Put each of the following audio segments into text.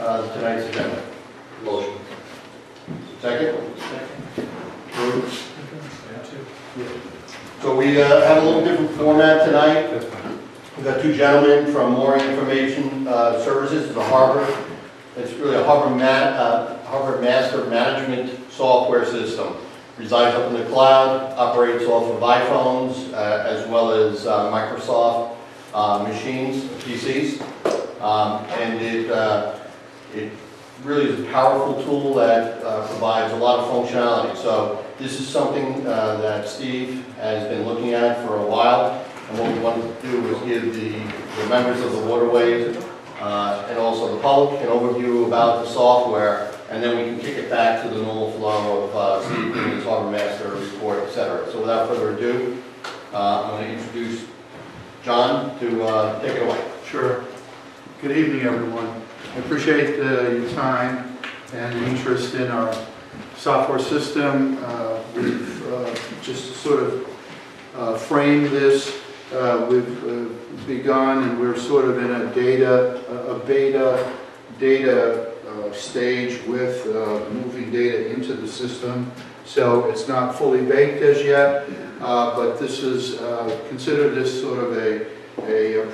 tonight's agenda? Motion. Second? Approved. So we have a little different format tonight. We've got two gentlemen from More Information Services, the Harbor. It's really a Harbor Master Management software system. Resides up in the cloud, operates off of iPhones as well as Microsoft machines, PCs. And it really is a powerful tool that provides a lot of functionality. So this is something that Steve has been looking at for a while. And what we want to do is give the members of the Waterways and also the public an overview about the software, and then we can kick it back to the normal flow of Steve giving his Harbor Master report, etc. So without further ado, I'm going to introduce John to take it away. Sure. Good evening, everyone. I appreciate your time and interest in our software system. We've just sort of framed this. We've begun, and we're sort of in a beta stage with moving data into the system. So it's not fully baked as yet, but this is consider this sort of a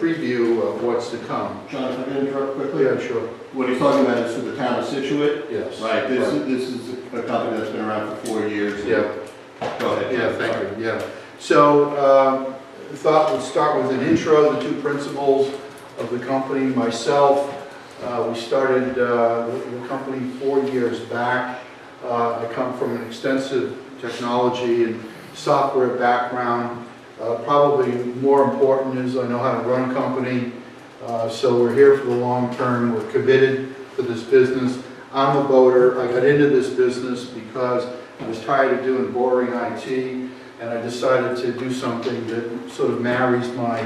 preview of what's to come. John, if I can interrupt quickly? Yeah, sure. What he's talking about is for the town of Scituate? Yes. Right, this is a company that's been around for 4 years. Yeah. Go ahead. Yeah, thank you. Yeah. So I thought we'd start with an intro, the two principals of the company. Myself, we started the company 4 years back. I come from an extensive technology and software background. Probably more important is I know how to run a company. So we're here for the long term. We're committed to this business. I'm a boater. I got into this business because I was tired of doing boring IT, and I decided to do something that sort of marries my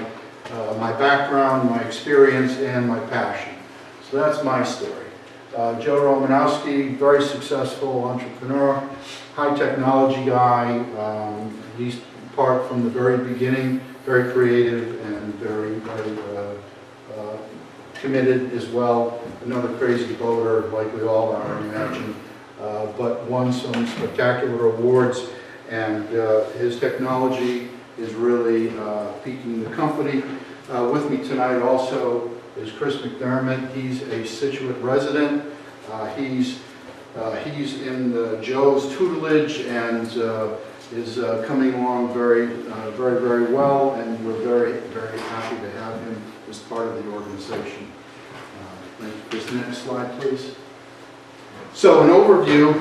background, my experience, and my passion. So that's my story. Joe Romanowski, very successful entrepreneur, high technology guy. He's part from the very beginning, very creative and very committed as well. Another crazy boater, like we all are, I imagine, but won some spectacular awards, and his technology is really piquing the company. With me tonight also is Chris McDermott. He's a Scituate resident. He's in Joe's tutelage and is coming along very well, and we're very happy to have him as part of the organization. This next slide, please. So an overview.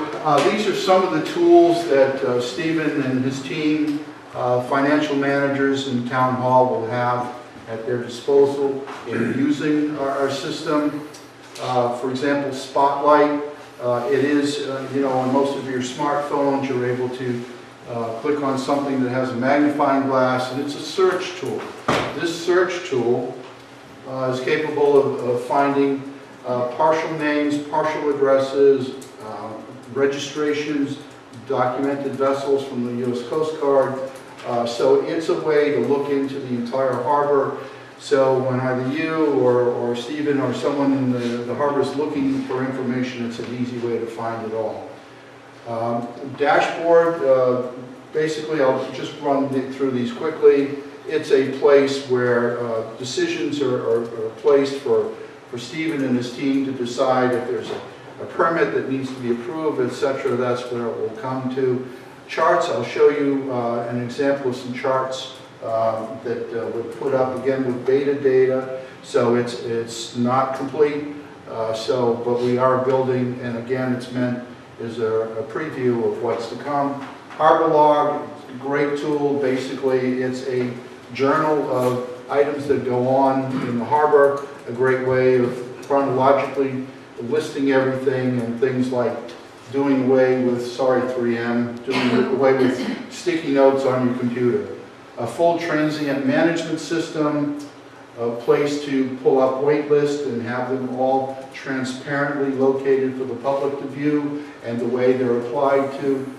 These are some of the tools that Stephen and his team, financial managers in Town Hall, will have at their disposal in using our system. For example, Spotlight. It is, on most of your smartphones, you're able to click on something that has a magnifying glass, and it's a search tool. This search tool is capable of finding partial names, partial addresses, registrations, documented vessels from the U.S. Coast Guard. So it's a way to look into the entire harbor. So when either you or Stephen or someone in the harbor is looking for information, it's an easy way to find it all. Dashboard, basically I'll just run through these quickly. It's a place where decisions are placed for Stephen and his team to decide if there's a permit that needs to be approved, etc. That's where it will come to. Charts, I'll show you an example of some charts that were put up again with beta data. So it's not complete, but we are building, and again it's meant as a preview of what's to come. Harbor Log, great tool. Basically it's a journal of items that go on in the harbor, a great way of chronologically listing everything, and things like doing away with, sorry 3M, doing away with sticky notes on your computer. A full transient management system, a place to pull up wait lists and have them all transparently located for the public to view and the way they're applied to.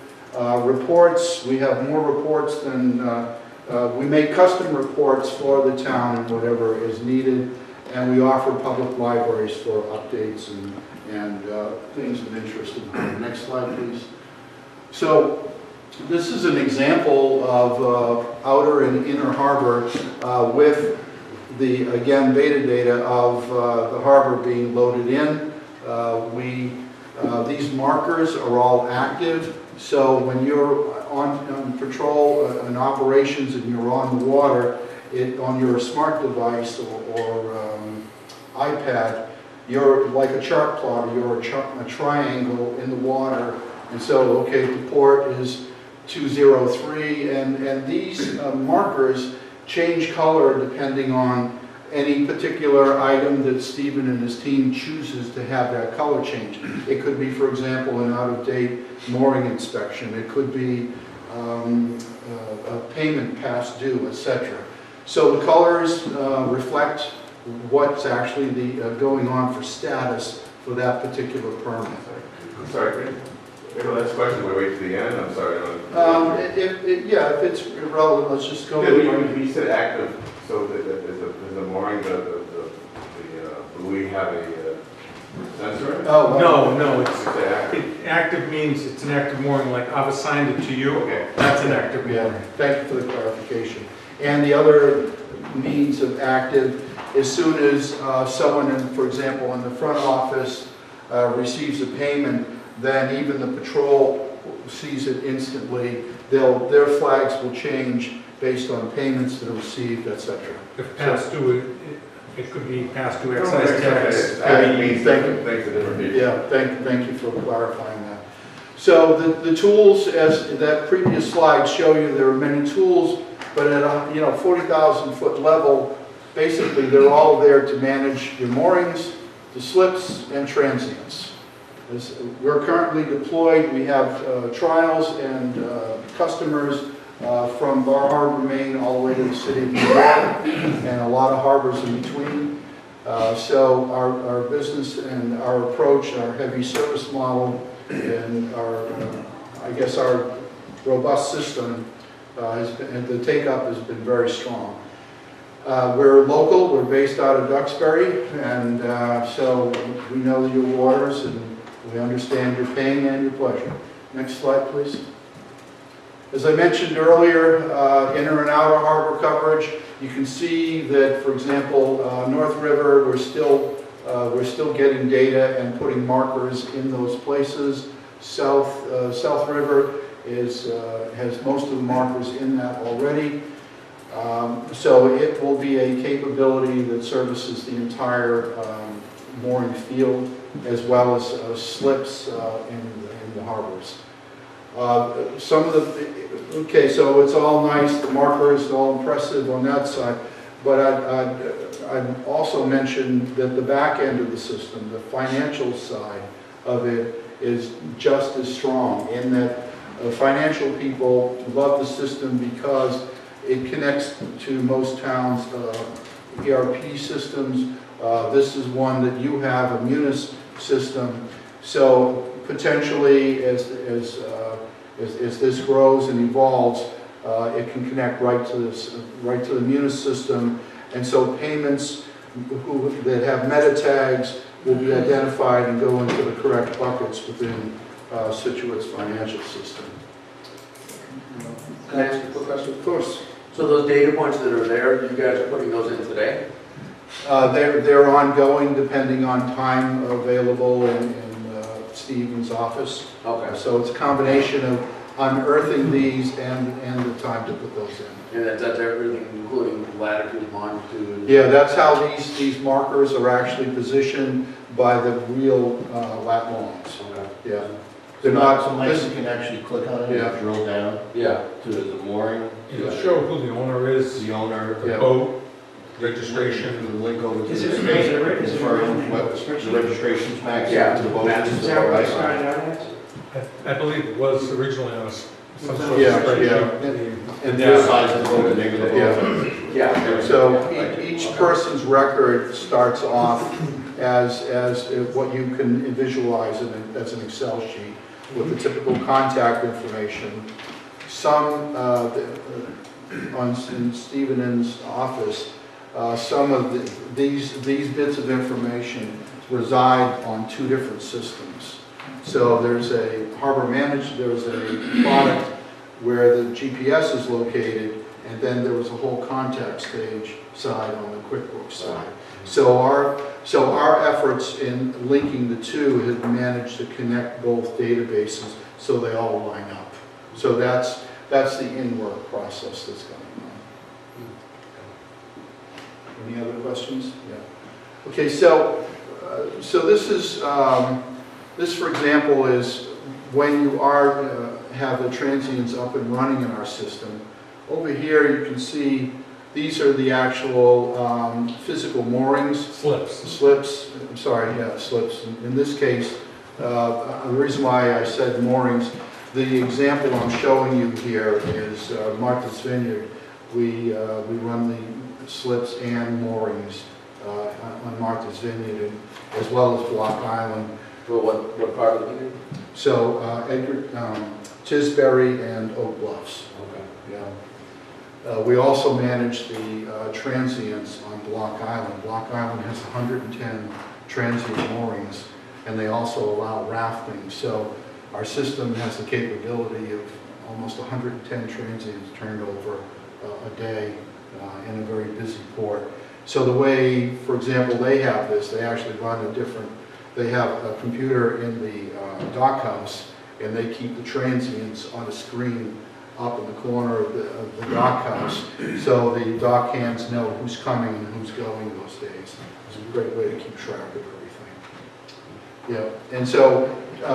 Reports, we have more reports than, we make custom reports for the town and whatever is needed. and we offer public libraries for updates and things of interest in the harbor. Next slide, please. So this is an example of outer and inner harbor with the, again, beta data of the harbor being loaded in. These markers are all active, so when you're on patrol and operations and you're on the water, on your smart device or iPad, you're like a chart plotter, you're a triangle in the water, and so, okay, the port is 203, and these markers change color depending on any particular item that Stephen and his team chooses to have that color change. It could be, for example, an out-of-date mooring inspection. It could be a payment past due, etc. So the colors reflect what's actually going on for status for that particular permit. I'm sorry, maybe the last question, we wait to the end, I'm sorry. Yeah, if it's irrelevant, let's just go. You said active, so there's a mooring, do we have a sensor? Oh, well, No, It's active means it's an active mooring, like I've assigned it to you. Okay. That's an active yeah, mooring. thank you for the clarification. And the other means of active, as soon as someone, for example, in the front office receives a payment, then even the patrol sees it instantly. Their flags will change based on payments that are received, etc. If past due, it could be past due excise tax. That means different things to different people. Yeah, thank you for clarifying that. So the tools, as that previous slide show you, there are many tools, but at a 40,000 foot level, basically they're all there to manage your moorings, the slips, and transients. As we're currently deployed, we have trials and customers from Bar Harbor, Maine, all the way to the city of New York, and a lot of harbors in between. So our business and our approach, our heavy service model, and our, I guess our robust system, and the take-up has been very strong. We're local, we're based out of Duxbury, and so we know your waters and we understand your pain and your pleasure. Next slide, please. As I mentioned earlier, inner and outer harbor coverage, you can see that, for example, North River, we're still getting data and putting markers in those places. South River has most of the markers in that already. So it will be a capability that services the entire mooring field, as well as slips in the harbors. Okay, so it's all nice, the markers, all impressive on that side, but I'd also mentioned that the back end of the system, the financial side of it, is just as strong, in that financial people love the system because it connects to most towns' ERP systems. This is one that you have, a Munis system. So potentially, as this grows and evolves, it can connect right to the Munis system, and so payments that have meta tags will be identified and go into the correct buckets within Scituate's financial system. Can I ask a quick question? Of course. So those data points that are there, you guys are putting those in today? They're ongoing depending on time available in Stephen's office. Okay. So it's a combination of unearthing these and the time to put those in. And that's everything, including latitude, longitude? Yeah, that's how these markers are actually positioned by the real lat longs. Okay. Yeah. They're not, So Mike, you can actually click on it Yeah. and drill down Yeah. to the mooring, It'll show who the owner is, the owner, the Yeah. boat, registration. the link over to Is the it state, right? as far as the registration's maxed Yeah. out to the boat. Is that what I started out as? I believe it was originally on some sort of Yeah, spreadsheet. and The this, size of the boat, the name of the boat. Yeah. so each person's record starts off as what you can visualize as an Excel sheet with the typical contact information. Some in Stephen's office, some of these bits of information reside on two different systems. So there's a there's a product where the GPS is located, and then there was a whole contact stage side on the QuickBooks side. So our efforts in linking the two have managed to connect both databases so they all line up. So that's the in-work process that's going on. Any other questions? Yeah. Okay, so this is this, for example, is when you have the transients up and running in our system. Over here, you can see these are the actual physical moorings. Slips. I'm sorry, yeah, slips. In this case, the reason why I said moorings, the example I'm showing you here is Martha's Vineyard. We run the slips and moorings on Martha's Vineyard, as well as Block Island. Well, what part of the vineyard? So Tisbury and Oak Bluffs. Okay. Yeah. We also manage the transients on Block Island. Block Island has 110 transient moorings, and they also allow rafting. So our system has the capability of almost 110 transients turned over a day in a very busy port. So the way, for example, they have this, they actually run a different, they have a computer in the dock house, and they keep the transients on a screen up in the corner of the dock house, so the dock hands know who's coming and who's going those days. It's a great way to keep track of everything. Yeah, and so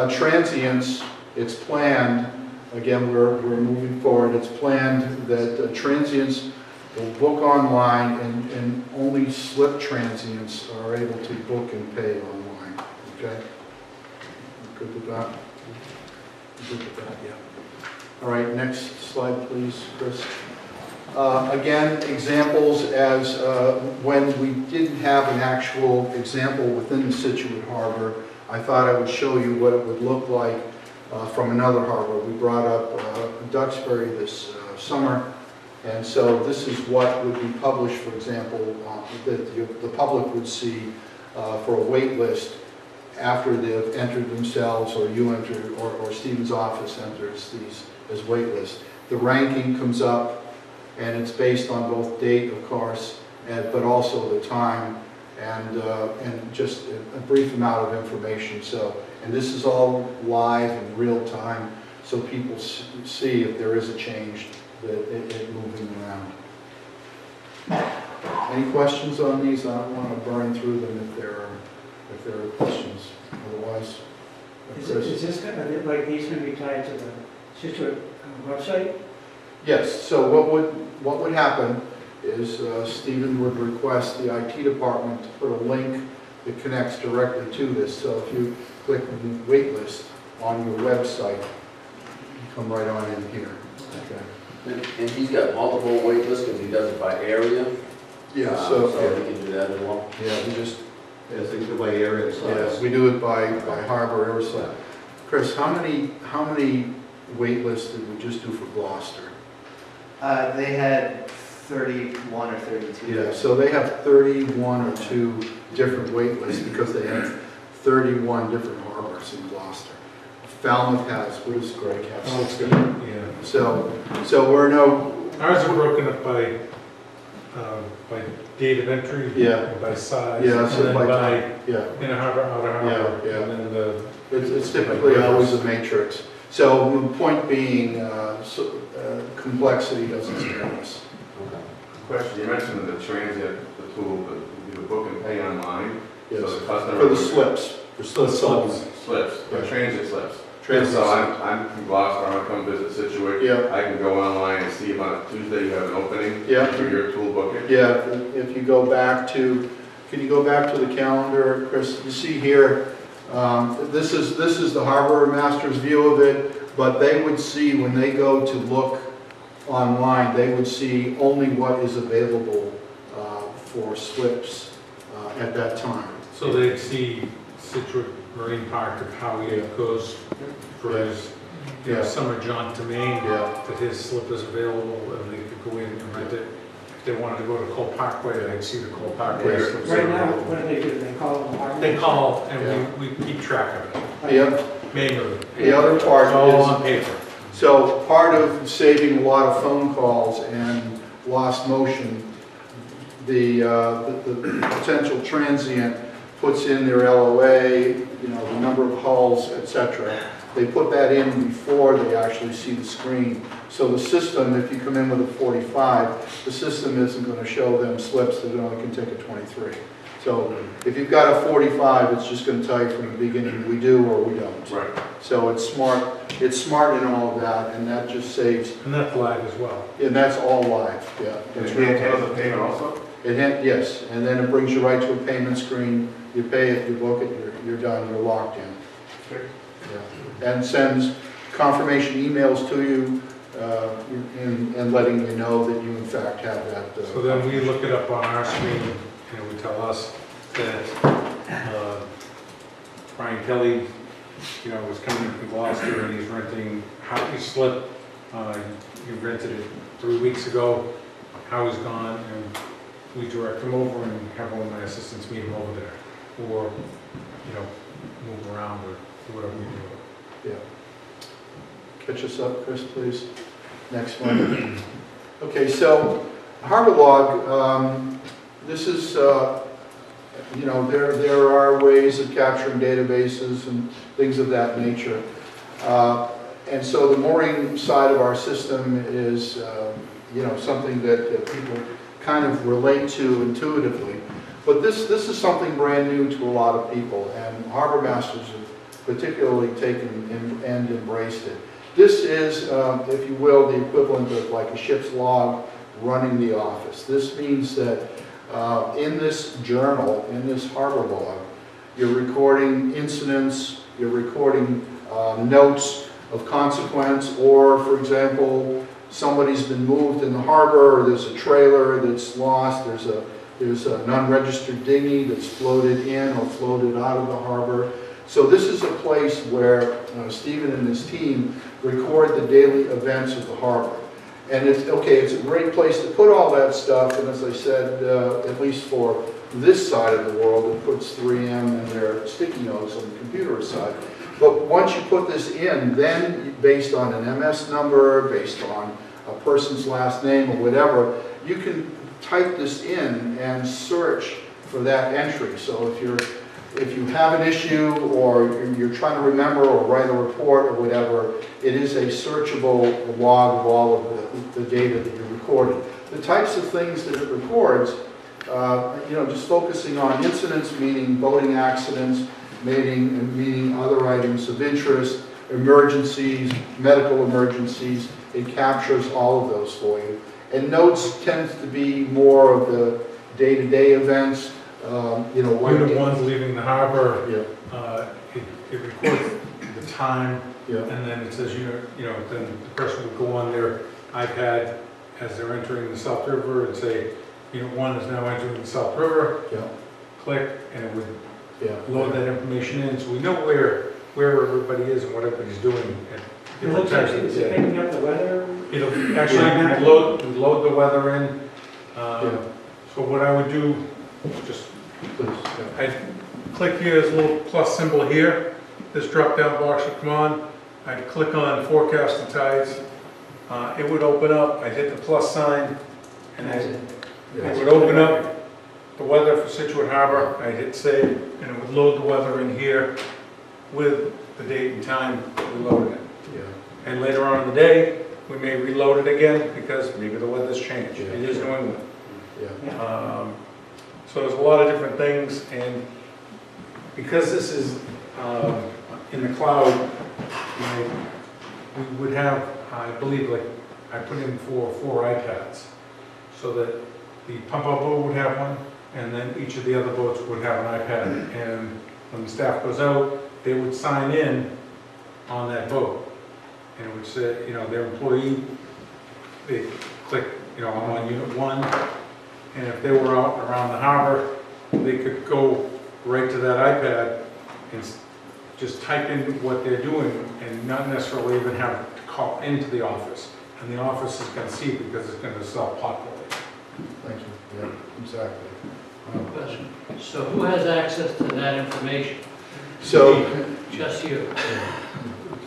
transients, it's planned, again, we're moving forward, it's planned that transients will book online, and only slip transients are able to book and pay online, okay? Good with that? Good with that, yeah. All right, next slide, please, Chris. Again, examples as when we didn't have an actual example within the Scituate Harbor, I thought I would show you what it would look like from another harbor. We brought up Duxbury this summer, and so this is what would be published, for example, that the public would see for a wait list after they've entered themselves, or you enter, or Stephen's office enters these as wait lists. The ranking comes up, and it's based on both date, of course, but also the time, and just a brief amount of information. So, and this is all live in real time, so people see if there is a change, that it moving around. Any questions on these? I don't want to burn through them if there are questions. Otherwise, Is this kind of, like, these going to be tied to the Scituate website? yes. So what would happen is Stephen would request the IT department to put a link that connects directly to this. So if you click the wait list on your website, you come right on in here. Okay. And he's got multiple wait lists because he does it by area? Yeah. So we can do that as well? Yeah, we just. As they do by area and Yes, size. we do it by harbor, Aerosol. Chris, how many wait lists did we just do for Gloucester? They had 31 or 32. Yeah, so they have 31 or 2 different wait lists because they have 31 different harbors in Gloucester. Falmouth has, what does Greg have? Oh, it's good, yeah. So we're no. Ours are broken up by date of entry. Yeah. And by size. Yeah, so and then by yeah. inner harbor, outer harbor. Yeah, yeah. And then the. It's typically always a matrix. So the point being, complexity doesn't scare us. Question, you mentioned the transient, the tool, the book and pay online. Yes. So the customer For the would- slips. For slips. Slips, Yeah. transit slips. Transit So slips. I'm from Gloucester, I'm gonna come visit Scituate. Yeah. I can go online and see if on a Tuesday you have an opening. Yeah. For your tool booking. Yeah, if you go back to, can you go back to the calendar, Chris? You see here, this is the harbor master's view of it, but they would see when they go to look online, they would see only what is available for slips at that time. So they'd see Scituate Marine Park of how he goes for his Yeah. summer jaunt to Maine, Yeah. that his slip is available and they could go in and rent it. they wanted to go to Cole Parkway, I'd see the Cole Parkway. Yes. slips Right in. now, what do? They call them harbor? They call, Yeah. and we keep track of it, The manually. other part It's all is, on paper. so part of saving a lot of phone calls and lost motion, the potential transient puts in their LOA, the number of hulls, etc. They put that in before they actually see the screen. So the system, if you come in with a 45, the system isn't going to show them slips that only can take a 23. So if you've got a 45, it's just going to tell you from the beginning, we do or we don't. Right. So it's smart in all of that, and that just saves, And that's live as well. and that's all live, yeah. And It's it real handles time. the payment also? Yes, and then it brings you right to a payment screen, you pay it, you book it, you're done, you're locked in. Okay. Yeah. And sends confirmation emails to you, and letting you know that you in fact have that. So then we look it up on our screen, and it would tell us that Brian Kelly, was coming from Gloucester, and he's renting Hockey Slip. He rented it 3 weeks ago, how he's gone, and we direct him over and have one of my assistants meet him over there. Or, move around or do whatever we do. Yeah. Catch us up, Chris, please. Next one. Okay, so Harbor Log, this is, there are ways of capturing databases and things of that nature. And so the mooring side of our system is, something that people kind of relate to intuitively. But this is something brand new to a lot of people, and harbor masters have particularly taken and embraced it. This is, if you will, the equivalent of like a ship's log running the office. This means that in this journal, in this harbor log, you're recording incidents, you're recording notes of consequence, or for example, somebody's been moved in the harbor, or there's a trailer that's lost, there's an unregistered dinghy that's floated in or floated out of the harbor. So this is a place where Stephen and his team record the daily events of the harbor. And it's a great place to put all that stuff, and as I said, at least for this side of the world, it puts 3M and their sticky notes on the computer side. But once you put this in, then based on an MS number, based on a person's last name or whatever, you can type this in and search for that entry. So if you have an issue or you're trying to remember or write a report or whatever, it is a searchable log of all of the data that you're recording. The types of things that it records, just focusing on incidents, meaning boating accidents, meaning other items of interest, emergencies, medical emergencies, it captures all of those for you. And notes tends to be more of the day-to-day events, Unit 1's leaving the harbor, Yeah, it records the time, yeah, and then it says, then the person would go on their iPad as they're entering the South River and say, Unit 1 is now entering the South River, yeah, click, and it would yeah. load that information in, so we know where everybody is and what everybody's doing at It different looks like times of it's the day. picking up the weather. It'll actually load the weather in. Yeah. So what I would do, just, Please, yeah. I'd click here, there's a little plus symbol here. This drop-down box would come on. I'd click on forecast and tides. It would open up, I'd hit the plus sign, and it would open up the weather for Scituate Harbor. I'd hit save, and it would load the weather in here with the date and time we loaded it. Yeah. And later on in the day, we may reload it again because maybe the weather's changed. Yeah. It is New England. Yeah. So there's a lot of different things, and because this is in the cloud, we would have, I believe, like I put in four iPads, so that the pump-out boat would have one, and then each of the other boats would have an iPad. And when the staff goes out, they would sign in on that boat, and it would say, their employee, they click, I'm on Unit 1. And if they were out around the harbor, they could go right to that iPad and just type in what they're doing and not necessarily even have to call into the office. And the office is going to see it because it's going to self-populate. Thank you. Yeah, exactly. Question. So who has access to that information? So, Just you?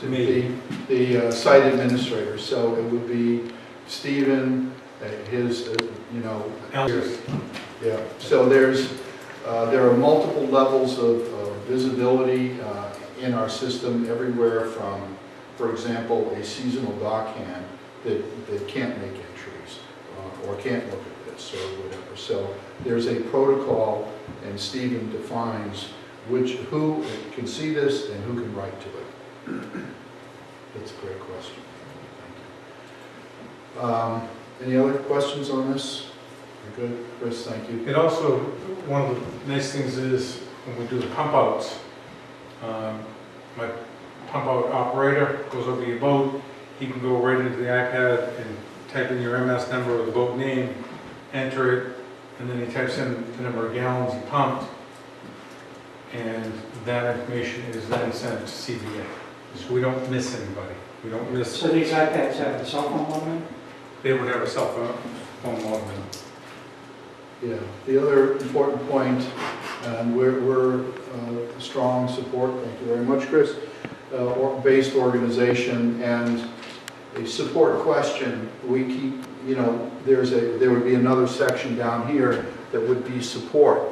To me. the site administrator, so it would be Stephen, his, you know, Elders. yeah. So there are multiple levels of visibility in our system everywhere from, for example, a seasonal dockhand that can't make entries or can't look at this or whatever. So there's a protocol, and Stephen defines who can see this and who can write to it. That's a great question. Thank you. Any other questions on this? You're good, Chris, thank you. It also, one of the nice things is when we do the pump outs, my pump out operator goes over your boat, he can go right into the iPad and type in your MS number or the boat name, enter it, and then he types in the number of gallons he pumped, and that information is then sent to CBA. So we don't miss anybody. We don't miss. So these iPads have a cell phone modem? They would have a cell phone modem. Yeah, the other important point, and we're strong support, thank you very much, Chris, based organization, and a support question, we keep, you know, there would be another section down here that would be support.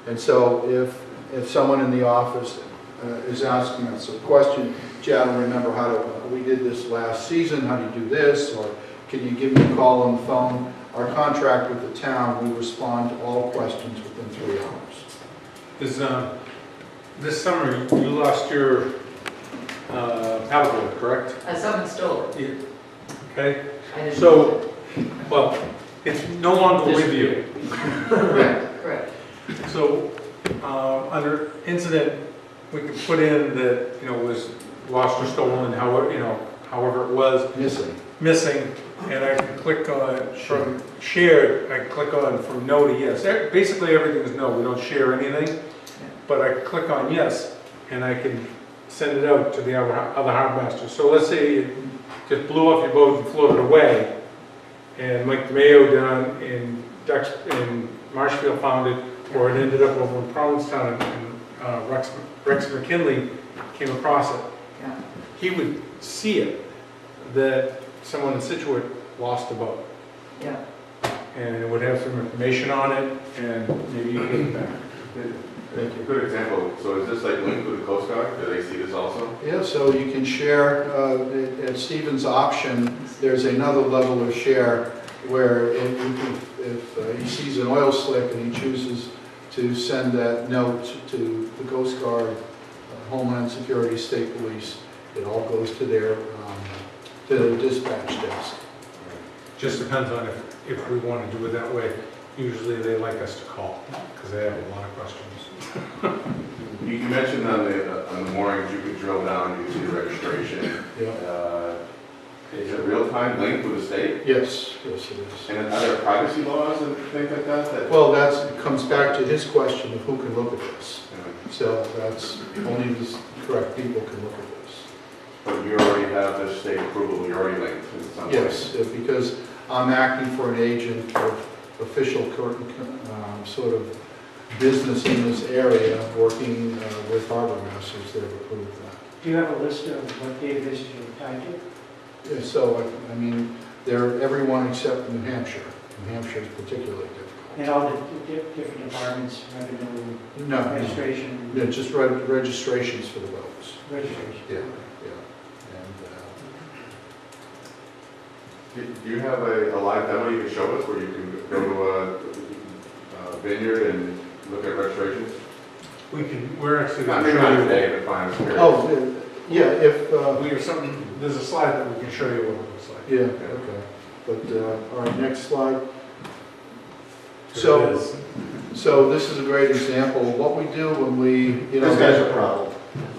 And so if someone in the office is asking us a question, gee, I don't remember we did this last season, how do you do this, or can you give me a call on the phone? Our contract with the town, we respond to all questions within 3 hours. This summer, you lost your paddleboard, correct? Someone stole it. Yeah. Okay, I didn't- so, well, it's no longer with you. Correct, correct. So, under incident, we could put in that, you know, was lost or stolen, however it was, missing, and I can click on, from shared, I can click on from no to yes. Basically, everything is no, we don't share anything, but I can click on yes, and I can send it out to the other harbor masters. So let's say you just blew off your boat and floated away, and Mike DeMayo down in Marshfield found it, or it ended up over in Provincetown, and Rex McKinley came across it. Yeah. He would see it, that someone in Scituate lost a boat. Yeah. And it would have some information on it, and maybe you get it back. A good example, so is this like linked with the Coast Guard? Do they see this also? Yeah, so you can share, at Stephen's option, there's another level of share where if he sees an oil slick and he chooses to send that note to the Coast Guard, Homeland Security, State Police, it all goes to their dispatch desk. Just depends on if we want to do it that way. Usually they like us to call, because they have a lot of questions. You mentioned on the moorings, you could drill down, you could see the registration. Yeah. Is it real-time linked with the state? Yes, yes it is. And are there privacy laws and things like that? Well, it comes back to his question of who can look at this. So that's only the correct people can look at this. But you already have the state approval, you're already linked in some way? Yes, because I'm acting for an agent of official sort of business in this area, working with harbor masters that have approved that. Do you have a list of what databases you're tied to? Yeah, so, I mean, they're everyone except New Hampshire. New Hampshire is particularly difficult. And all the different departments, revenue, No, registration, yeah, just registrations for the boats. registration? Yeah, yeah. And, Do you have a live demo you can show us where you can go to a vineyard and look at registrations? We're actually Not going maybe to not show today, but fine, I'm curious. oh, yeah, if, you. We have something, there's a slide that we can show you what it looks like. yeah, okay. But, all right, next slide. Here So- it is. So this is a great example of what we do when we, you know. This guy's a problem.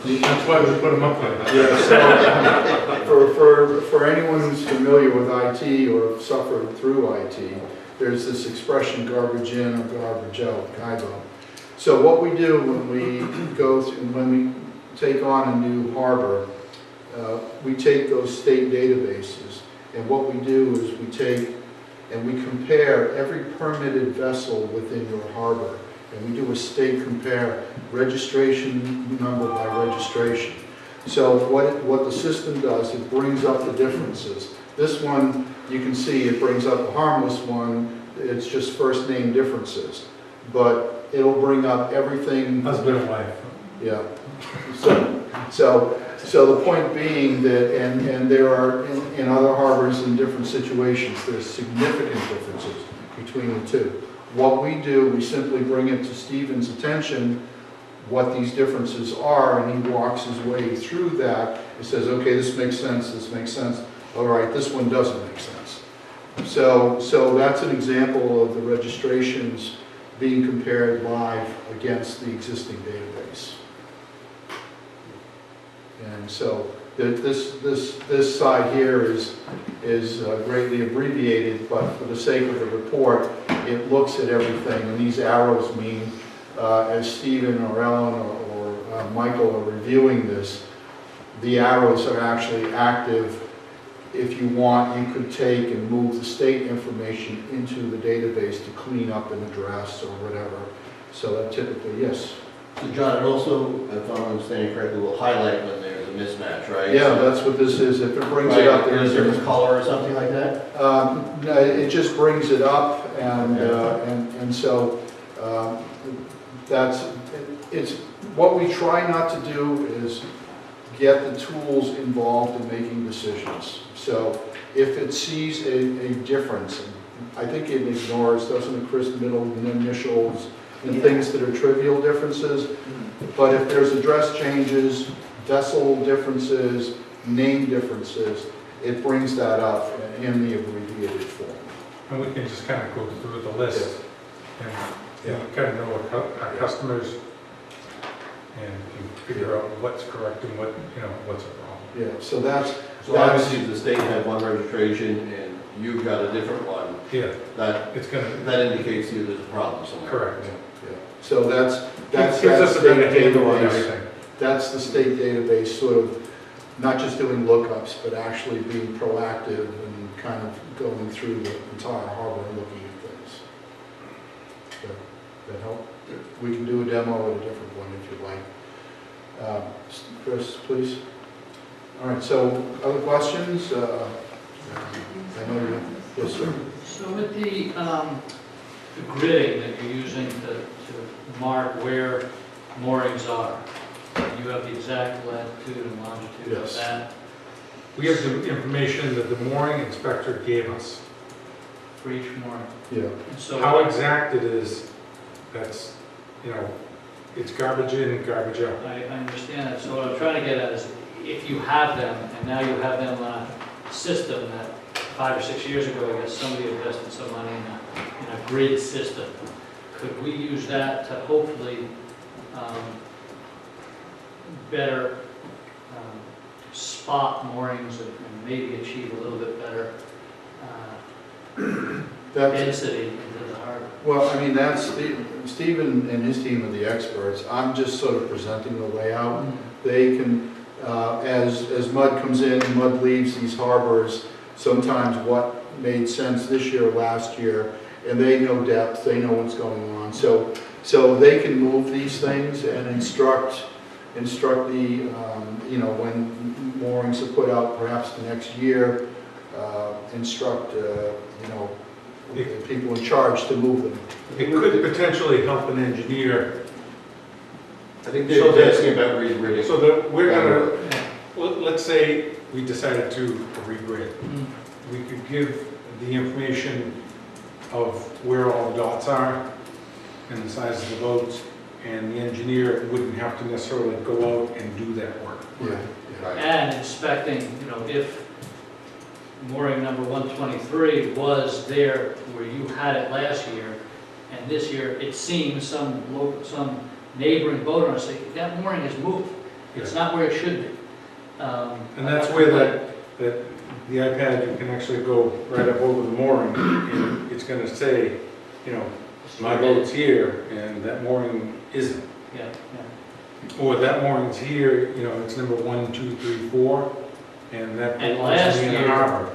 That's why we put them up there. Yeah, so for anyone who's familiar with IT or have suffered through IT, there's this expression garbage in or garbage out, GIBO. So what we do when we take on a new harbor, we take those state databases, and what we do is we take and we compare every permitted vessel within your harbor. And we do a state compare, registration number by registration. So what the system does, it brings up the differences. This one, you can see it brings up a harmless one, it's just first name differences. But it'll bring up everything. Husband and wife. Yeah. So the point being that, and there are, in other harbors in different situations, there's significant differences between the two. What we do, we simply bring it to Stephen's attention, what these differences are, and he walks his way through that. He says, okay, this makes sense, this makes sense. All right, this one doesn't make sense. So that's an example of the registrations being compared live against the existing database. And so this side here is greatly abbreviated, but for the sake of the report, it looks at everything, and these arrows mean, as Stephen or Ellen or Michael are reviewing this, the arrows are actually active. If you want, you could take and move the state information into the database to clean up an address or whatever. So that typically, yes. So John, it also, if I'm understanding correctly, will highlight when there's a mismatch, right? Yeah, So- that's what this is. If it brings Right, it up, in a there's different color or something like that? No, it just brings it up, and so it's what we try not to do is get the tools involved in making decisions. So if it sees a difference, and I think it ignores, doesn't it, Chris, middle initials and things that are trivial differences. But if there's address changes, vessel differences, name differences, it brings that up in the abbreviated form. And we can just kind of go through the list and kind of know what our customers and figure out what's correct and what's a problem. Yeah, so that's, So obviously, if the state had one registration and you've got a different one, Yeah, that it's gonna, indicates to you there's a problem somewhere. correct. yeah. So that's Gives that us a better state handle on database. everything. That's the state database, sort of, not just doing lookups, but actually being proactive and kind of going through the entire harbor and looking at things. That help? We can do a demo at a different one if you'd like. Chris, please. All right, so other questions? I know you, yes, sir. So with the gridding that you're using to mark where moorings are, you have the exact latitude and longitude of Yes. that We have the information that the mooring inspector gave us. for each mooring? Yeah. And so How exact it is, that's, it's garbage in, garbage out. I understand that. So what I'm trying to get at is, if you have them, and now you have them on a system that 5 or 6 years ago, I guess somebody invested some money in a grid system, could we use that to hopefully better spot moorings and maybe achieve a little bit better That's, density into the harbor? well, I mean, that's, Stephen and his team are the experts. I'm just sort of presenting the layout. They can, as mud comes in and mud leaves these harbors, sometimes what made sense this year or last year, and they know depth, they know what's going on. So they can move these things and instruct the, when moorings are put out perhaps the next year, instruct, the people in charge to move them. It could potentially help an engineer. I think So they're that- asking about regrading. So that we're let's say we decided to regrid. We could give the information of where all the dots are and the size of the boats, and the engineer wouldn't have to necessarily go out and do that work. Yeah. Right. And inspecting, if mooring number 123 was there where you had it last year, and this year it seems some neighboring boat owner say, that mooring has moved. It's not where it should be. And that's where that the iPad, you can actually go right up over the mooring, and it's gonna say, my boat's here, and that mooring isn't. Yeah, Or that mooring's here, it's number 1, 2, 3, 4, and that And belongs last to the year- harbor.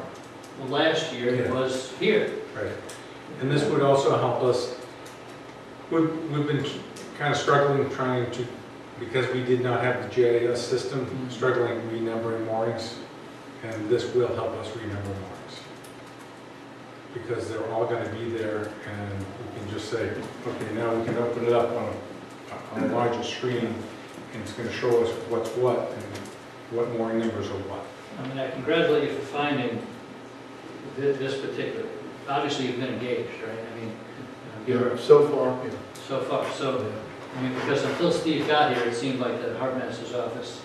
Well, last year it Yeah. was here. Right. And this would also help us, we've been kind of struggling trying to, because we did not have the GIS system, struggling renumbering moorings, and this will help us renumber moorings. Because they're all going to be there, and we can just say, okay, now we can open it up on a larger screen, and it's going to show us what's what, and what mooring numbers are what. I mean, I congratulate you for finding this particular, obviously you've been engaged, right? I mean, you're So far, yeah. so far, so, I mean, because until Steve got here, it seemed like the harbor master's office,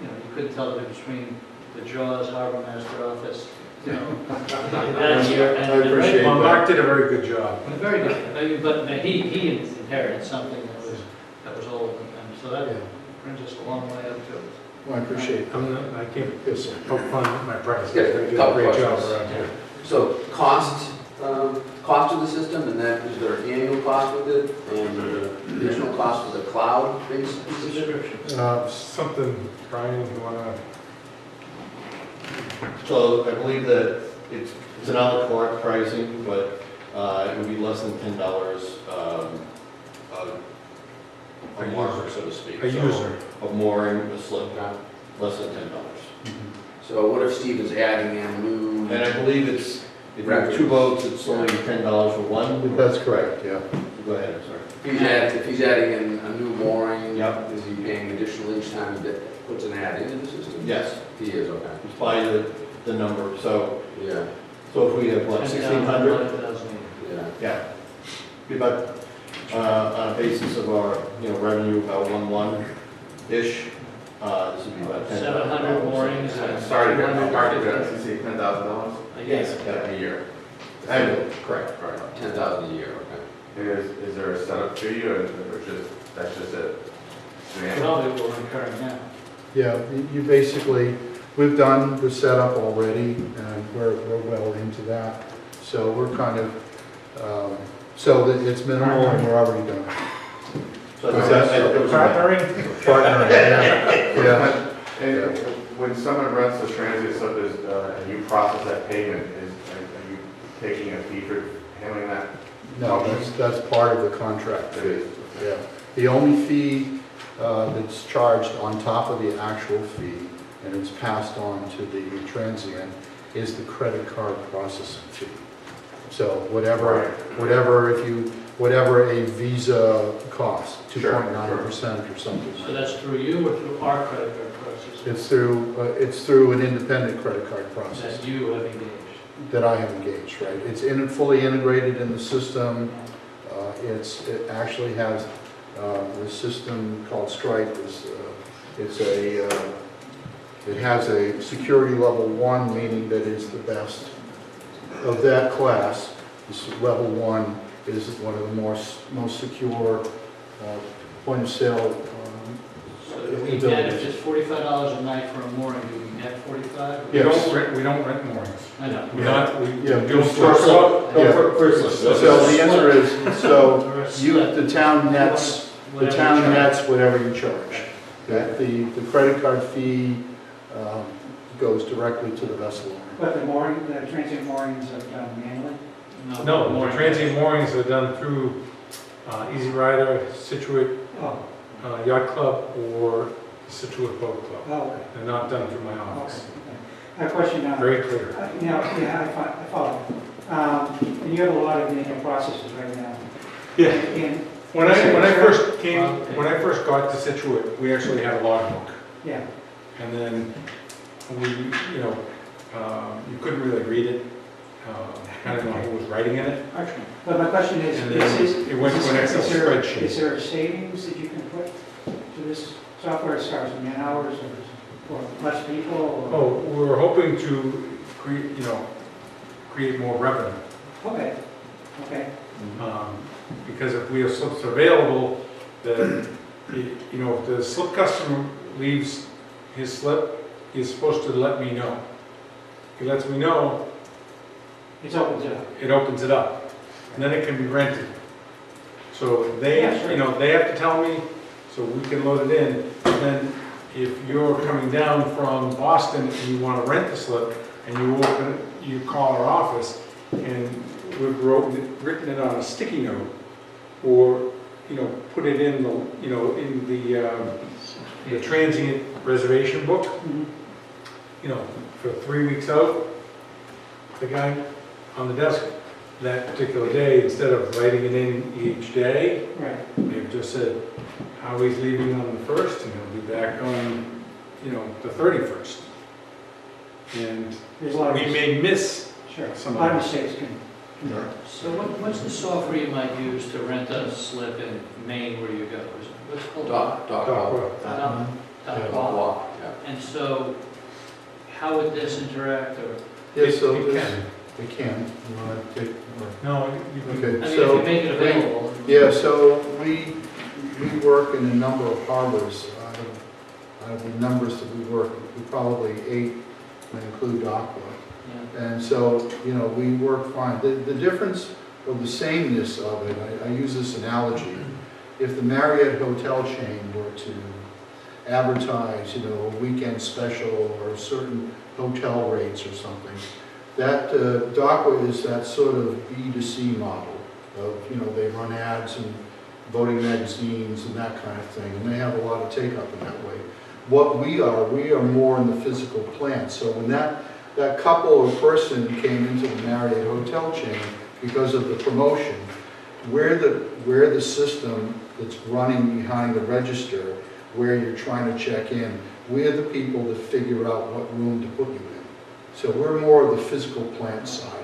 you know, you couldn't tell the difference between the Jaws harbor master office, you know. That year, and I appreciate Well, that. Mark did a very good job. Very good, I mean, but he inherited something that was old, and so that Yeah. brings us a long way up to it. Well, I appreciate that. I can't Yes, sir. poke fun at my predecessor. Yeah, They did a couple great job questions. around here. So cost of the system, and then is there an annual cost with it, and additional cost for the cloud-based system? Something, Brian, you want to? So I believe that it's an à la carte pricing, but it would be less than $10 a marker, so to speak. A So, user. of mooring a slip, less than $10. So what if Steve is adding in new? And I believe if you have two boats, it's only $10 for one. That's correct, yeah. Go ahead, I'm sorry. If he's adding in a new mooring, Yep. is he paying additional each time that puts an ad into the system? Yes, He is, okay. it's by the number, so Yeah, if we have, what, 1,600? 10,000. yeah. Yeah. Be about, on a basis of our, revenue, about 1.1-ish, this would be about $10,000. 700 moorings. Sorry, you say $10,000? Yes, A year. annually, correct. Right. 10,000 a year, okay. Is there a setup fee, or that's just it? Probably what we're incurring now. Yeah, you basically, we've done the setup already, and we're well into that. So we're kind of, so that it's minimal and we're already done. So there was a- Partnering, yeah. Yeah. And when someone rents a transit slip, and you process that payment, are you taking a fee for handling that? No, that's part of the contract. It is. Yeah. The only fee that's charged on top of the actual fee, and it's passed on to the transient, is the credit card processing fee. So whatever a Visa costs, Sure, 2.9% or something. So that's through you or through our credit card process? It's through an independent credit card process That you have engaged? that I have engaged, right? It's fully integrated in the system. It actually has the system called Stripe. It has a security level 1, meaning that it's the best of that class. This level 1 is one of the most secure point of sale So do we net, if it's $45 a night for a mooring, do we net 45? Yes. We don't rent moorings. I know. We not, we Yeah, do just for for- slip. Yeah. First, So the answer is, so Or a you, slip, the town nets, whatever the town you charge. nets whatever you charge. The credit card fee goes directly to the vessel owner. But the mooring, the transient moorings are done manually? No, the mooring. transient moorings are done through Easy Rider, Scituate Oh, Yacht Club, or Scituate Boat Club. oh, okay. They're not done through my Okay. office. I have a question now. Very clear. I follow. And you have a lot of manual processes right now. Yeah. And, When I first got to Scituate, we actually had a logbook. yeah, And then we, you couldn't really read it. I don't know who was writing in it. but my question is, And then it went to an Excel spreadsheet. is there a savings that you can put to this software as far as man hours or less people? Or? Oh, we were hoping to create more revenue. Okay, okay, Because if we have slips available, then, if the slip customer leaves his slip, he's supposed to let me know. If he lets me know, it's open to, it opens it up, and then it can be rented. So they, Yeah, sure. they have to tell me, so we can load it in. And then if you're coming down from Boston and you want to rent the slip, and you call our office, and written it on a sticky note, or, put it in the transient reservation book, for 3 weeks out, the guy on the desk that particular day, instead of writing it in each day, Right. they've just said how he's leaving on the 1st, and he'll be back on, the 31st. And There's a lot of, we may miss sure, a some lot of of mistakes can. So what's the software you might use to rent a slip in Maine where you go? What's it called? Doc, Doc Yeah. Walk. yeah. And so how would this interact, or, Yeah, so It this, can. we can. You want to take, No, you can. okay, I mean, if so. you make it available? Yeah, so we work in a number of harbors. Out of the numbers that we work, we probably 8 when include Aqua. Yeah. And so, we work fine. The difference or the sameness of it, I use this analogy. If the Marriott hotel chain were to advertise, a weekend special or certain hotel rates or something, that DACWA is that sort of B2C model of, they run ads and voting magazines and that kind of thing, and they have a lot of take-up in that way. What we are more in the physical plant. So when that couple or person came into the Marriott hotel chain because of the promotion, we're the system that's running behind the register where you're trying to check in. We're the people that figure out what room to put you in. So we're more of the physical plant side.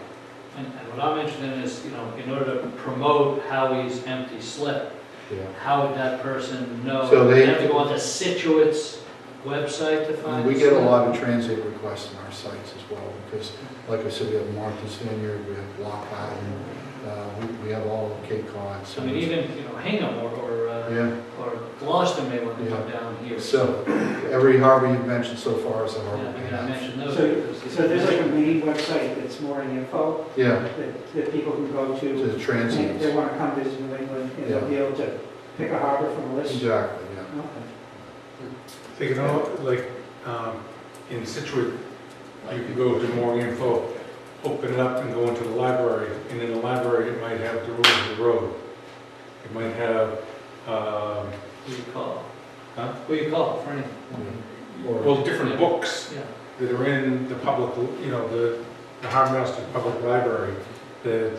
And what I'm interested in is, in order to promote Howie's empty slip, Yeah. how would that person know? So they- have to go onto Scituate's website to find We the get a slip? lot of transit requests on our sites as well, because, like I said, we have Martha's Vineyard, we have Block Island, we have all of Cape Cod. I mean, even, Hingham Yeah, or Gloucester may want to Yeah. come down here. so every harbor you've mentioned so far is a harbor. Yeah, I mean, I mentioned those. So, because- so there's like a main website that's mooring info Yeah, that people can go to to. the If transients. they want to come visit New England, and they'll be able to pick a harbor from a list. Exactly, yeah. Okay. So, like, in Scituate, you can go to more info, open it up and go into the library, and in the library, it might have the rules of the road. It might have, Who you call? Huh? Who you call for anything? Or- well, different books Yeah. that are in the public, the Harbor Master Public Library, the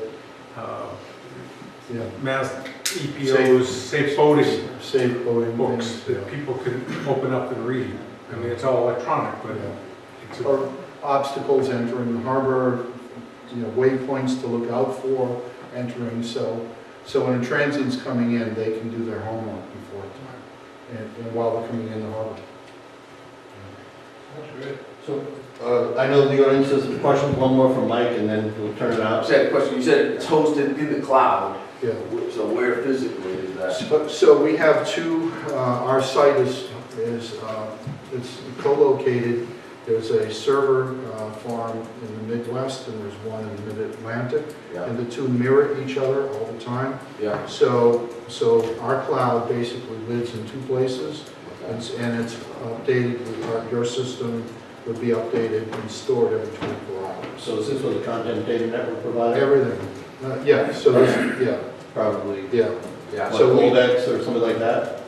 Yeah, Mass EPO's safe boating safe boating books things, that yeah. people can open up and read. I mean, it's all electronic, but Yeah. it's a Or obstacles entering the harbor, waypoints to look out for entering, so when a transient's coming in, they can do their homework before time, and while they're coming in the harbor. That's great. So, I know the audience has some questions, one more from Mike, and then we'll turn it I out. just had a question, you said it's hosted in the cloud, Yeah. so where physically is that? So we have two, our site is it's co-located. There's a server farm in the Midwest, and there's one in the Mid-Atlantic, Yeah, and the two mirror each other all the time. yeah, So our cloud basically lives in two places, okay. and it's updated, your system would be updated and stored every 24 hours. So is this what the content data network provider? Everything, yeah, so this, yeah, Probably, yeah. Yeah, like So we- Coldex or something like that?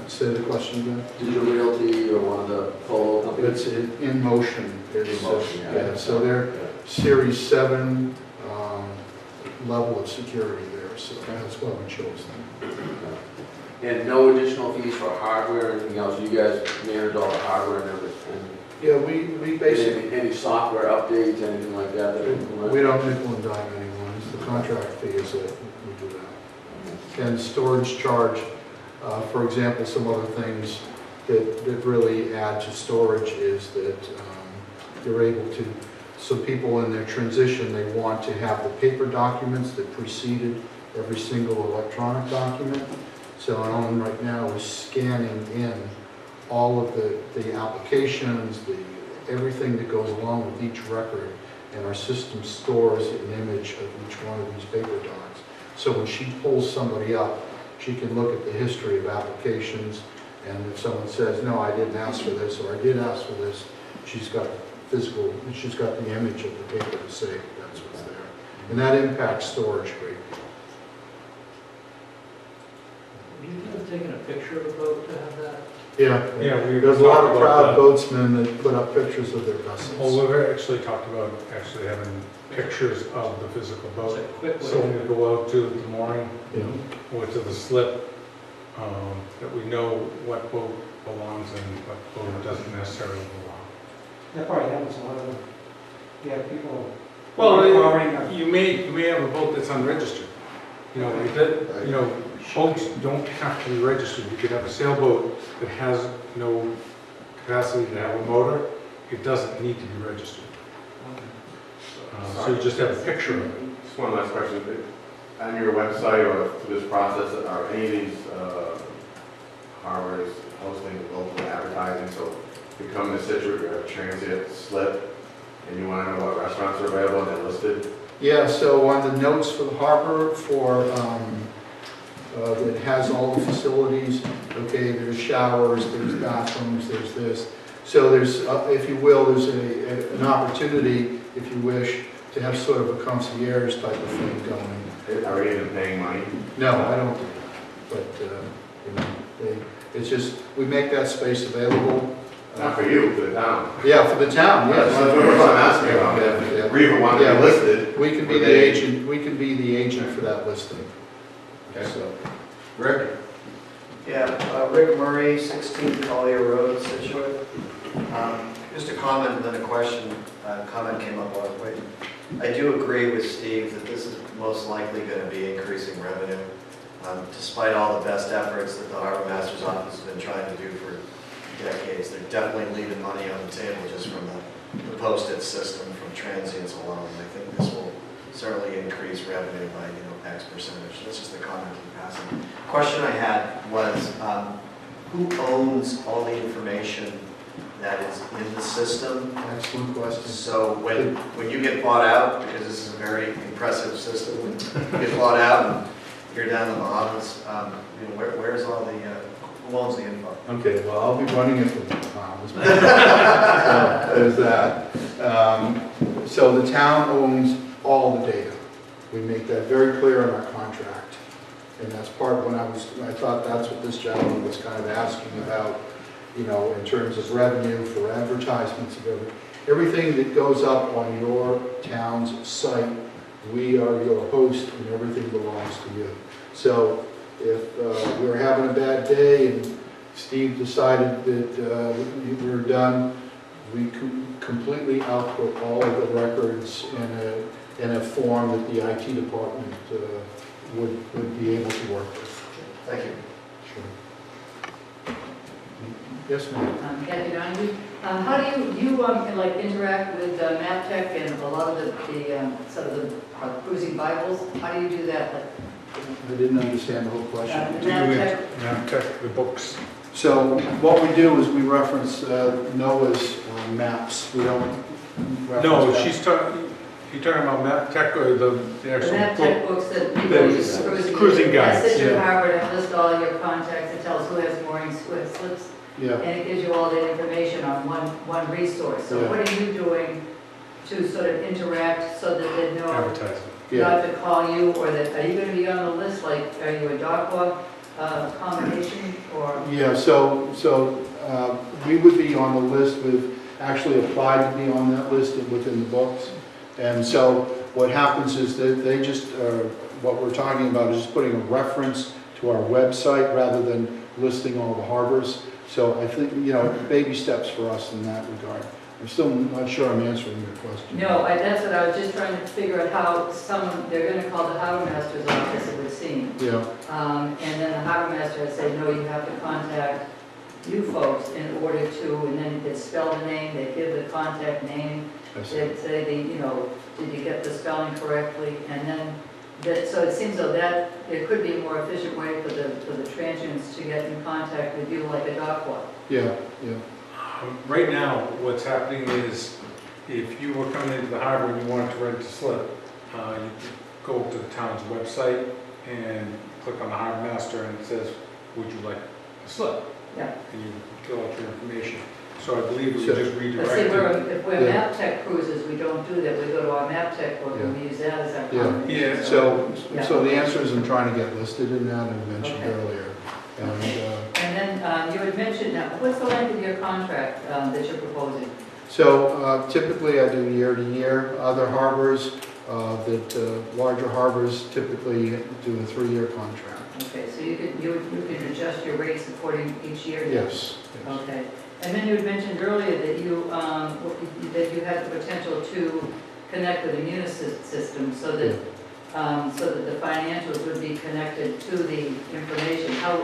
Say the question again. Digital Realty or one of the polo companies? It's in motion. In motion, yeah. So they're Series 7 level of security there, so that's why we chose them. And no additional fees for hardware or anything else? You guys manage all the hardware and everything? Yeah, we basically, Any software updates, anything like that that implement? we don't nickel and dime anyone, it's the contract fee is that we do that. And storage charge, for example, some other things that really add to storage is that you're able to, so people in their transition, they want to have the paper documents that preceded every single electronic document. So Alan right now is scanning in all of the applications, everything that goes along with each record, and our system stores an image of each one of these paper docs. So when she pulls somebody up, she can look at the history of applications, and if someone says, no, I didn't ask for this, or I did ask for this, she's got the image of the paper to say that's what's there. And that impacts storage greatly. Would you have taken a picture of a boat to have that? Yeah, Yeah, we there's a lot of talked proud about boatsmen that put up pictures of their that. Well, vessels. we've actually talked about actually having pictures of the physical It's boat. a quick So when way. we go out to the mooring Yeah. or to the slip, that we know what boat belongs and what boat doesn't necessarily belong. That probably happens a lot of, you have people. Well, borrowing a- you may have a boat that's unregistered. You know, boats don't have to be registered. You could have a sailboat that has no capacity to have a motor. It doesn't need to be registered. So you just have a picture of it. Just one last question. On your website or through this process, are any of these harbors hosting local advertising? So if you come to Scituate, you have a transient slip, and you want to know what restaurants are available, and they're listed? Yeah, so on the notes for the harbor, it has all the facilities, okay, there's showers, there's bathrooms, there's this. So there's, if you will, there's an opportunity, if you wish, to have sort of a concierge type of thing going. Are we even paying money? No, I don't, but, it's just, we make that space available. Not for you, for the town. Yeah, for the town, yes. That's what I'm asking about. If Riva wanted to be listed. We can be the agent, we can be the agent for that listing. Okay. So, Rick? Yeah, Rick Murray, 16 Collier Road, Scituate. Just a comment and then a question. Comment came up while I was waiting. I do agree with Steve that this is most likely going to be increasing revenue. Despite all the best efforts that the Harbor Master's Office has been trying to do for decades, they're definitely leaving money on the table just from the postage system, from transients alone. I think this will certainly increase revenue by X percentage. That's just a comment in passing. Question I had was, who owns all the information that is in the system? excellent question. So when you get bought out, because this is a very impressive system, when you get bought out and you're down in the Bahamas, where's all the, who owns the info? Okay, well, I'll be running it from the Bahamas. There's that. So the town owns all the data. We make that very clear in our contract. And that's part of when I thought that's what this gentleman was kind of asking about, in terms of revenue for advertisements of everything that goes up on your town's site. We are your host and everything belongs to you. So if we're having a bad day and Steve decided that we were done, we completely output all of the records in a form that the IT department would be able to work with. Thank you. Sure. Yes, ma'am. Kathy Donahue. How do you like interact with MapTech and a lot of the sort of the cruising Bibles? How do you do that? Like, I didn't understand the whole question. MapTech. Check the books. So what we do is we reference NOAA's maps. We don't reference No, that. you're talking about map tech or the The actual MapTech book? books that people The use cruising guides, Scituate yeah. Harbor, and list all your contacts, it tells who has moorings, who has slips, Yeah. and it gives you all that information on one resource. So Yeah. what are you doing to sort of interact so that they know Advertising. Yeah. not to call you, or that, are you going to be on the list, like, are you a DACA combination, or? Yeah, so we would be on the list. We've actually applied to be on that list within the books. And so what happens is that they just, what we're talking about is just putting a reference to our website rather than listing all the harbors. So I think, baby steps for us in that regard. I'm still not sure I'm answering your question. No, that's what I was just trying to figure out how they're going to call the harbor master's office, it would seem. Yeah, And then the harbor master would say, no, you have to contact you folks in order to, and then they'd spell the name, they'd give the contact name, I see. they'd say, did you get the spelling correctly? And then, so it seems though that there could be a more efficient way for the transients to get in contact with you like a dock walk. Yeah. Right now, what's happening is if you were coming into the harbor and you wanted to rent a slip, you go to the town's website and click on the harbor master and it says, would you like a slip? Yeah. And you fill out your information. So I believe we So- just But see, redirected. if we're Yeah. map tech cruises, we don't do that, we go to our map tech book and we use that as our Yeah. combination. Yeah. So the answer is I'm trying to get listed in that, and mentioned Okay. earlier. And, And then you had mentioned, now, what's the length of your contract that you're proposing? so typically I do year to year. Other harbors, larger harbors typically do a 3-year contract. Okay, so you can adjust your rates according each year? Yes. Okay. And then you had mentioned earlier that you had the potential to connect with the Munis system so that the financials would be connected to the information. How,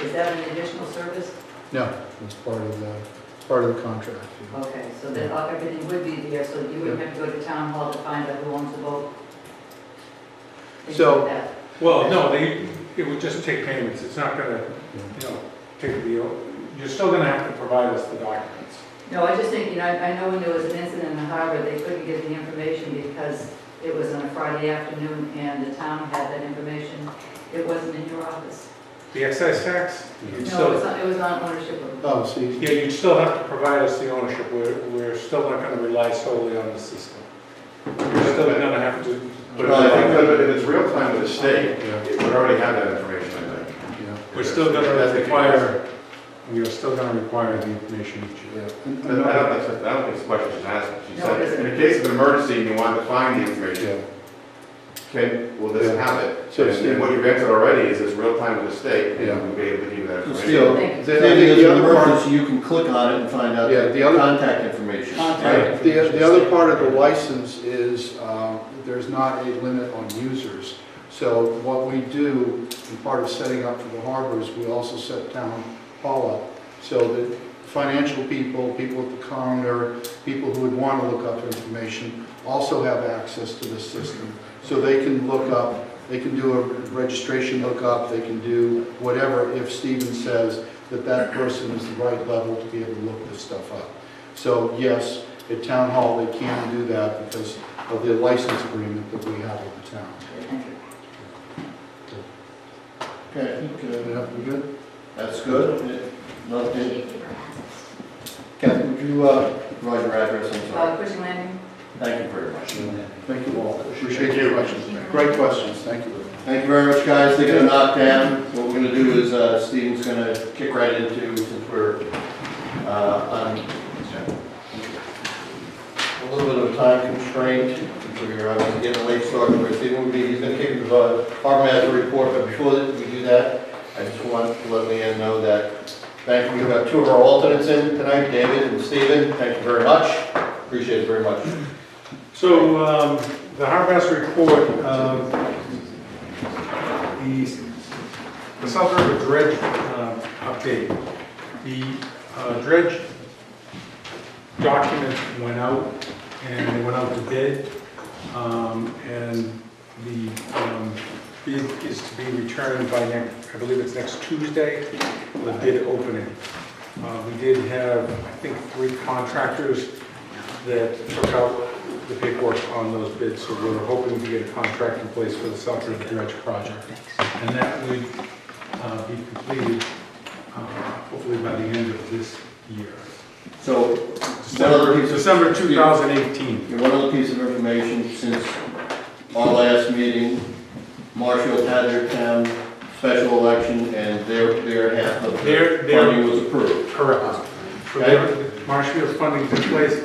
is that an additional service? No, it's part of the contract. Yeah. Okay, so that everything would be there, so you wouldn't have to go to town hall to find out who owns the boat? Things So- like that. Well, no, it would just take payments. It's not gonna, take the, you're still gonna have to provide us the documents. No, I just thinking, I know when there was an incident in the harbor, they couldn't give the information because it was on a Friday afternoon and the town had that information. It wasn't in your office. The excise tax? you'd No, still- it was on ownership of. Oh, see, Yeah, you'd still have to provide us the ownership. We're still not gonna rely solely on the system. We're still gonna have to. But if it's real time with the state, Yeah. it would already have that information, I think. yeah. We're still gonna require, we are still gonna require the information each year. Yeah. I don't think it's a question she's asking. She No, it said, isn't. in the case of an emergency and you want to find the information, will this have it? So, And what you've answered already is it's real time with the state, Yeah. and we'll be able to give you that So information. Steve, Thank you. if there's an emergency, you can click on it and find out Yeah, the other- contact information. Right. The other part of the license is there's not a limit on users. So what we do, in part of setting up for the harbors, we also set town hall up so that financial people, people at the counter, people who would want to look up information also have access to the system. So they can look up, they can do a registration lookup, they can do whatever if Stephen says that that person is the right level to be able to look this stuff up. So yes, at town hall, they can do that because of the license agreement that we have with the town. Thank you. Okay, I think, Yeah, we good? that's good. Nothing. Kathy, would you provide your address? I'm sorry. Cushing Landing? Thank you very much. Thank you all. Appreciate your questions. Great questions. Thank you. Thank you very much, guys. They're gonna knock down. What we're gonna do is Stephen's gonna kick right into, since we're on a little bit of a time constraint, we're obviously getting a late start, where Stephen he's gonna kick into the harbor master report, but before we do that, I just want to let Leanne know that, thank you. We have 2 of our alternates in tonight, David and Stephen. Thank you very much. Appreciate it very much. So, the harbor master report, the South River dredge update. The dredge document went out, and they went out to bid, and the bid is to be returned by I believe it's next Tuesday, the bid opening. We did have, I think, 3 contractors that took out the paperwork on those bids, so we're hoping to get a contract in place for the South River Dredge project. And that would be completed hopefully by the end of this year. So, December 2018. one other piece of information, since our last meeting, Marshfield had their town special election, and their half of Their- the funding was approved. Correct. So Marshfield's funding is in place.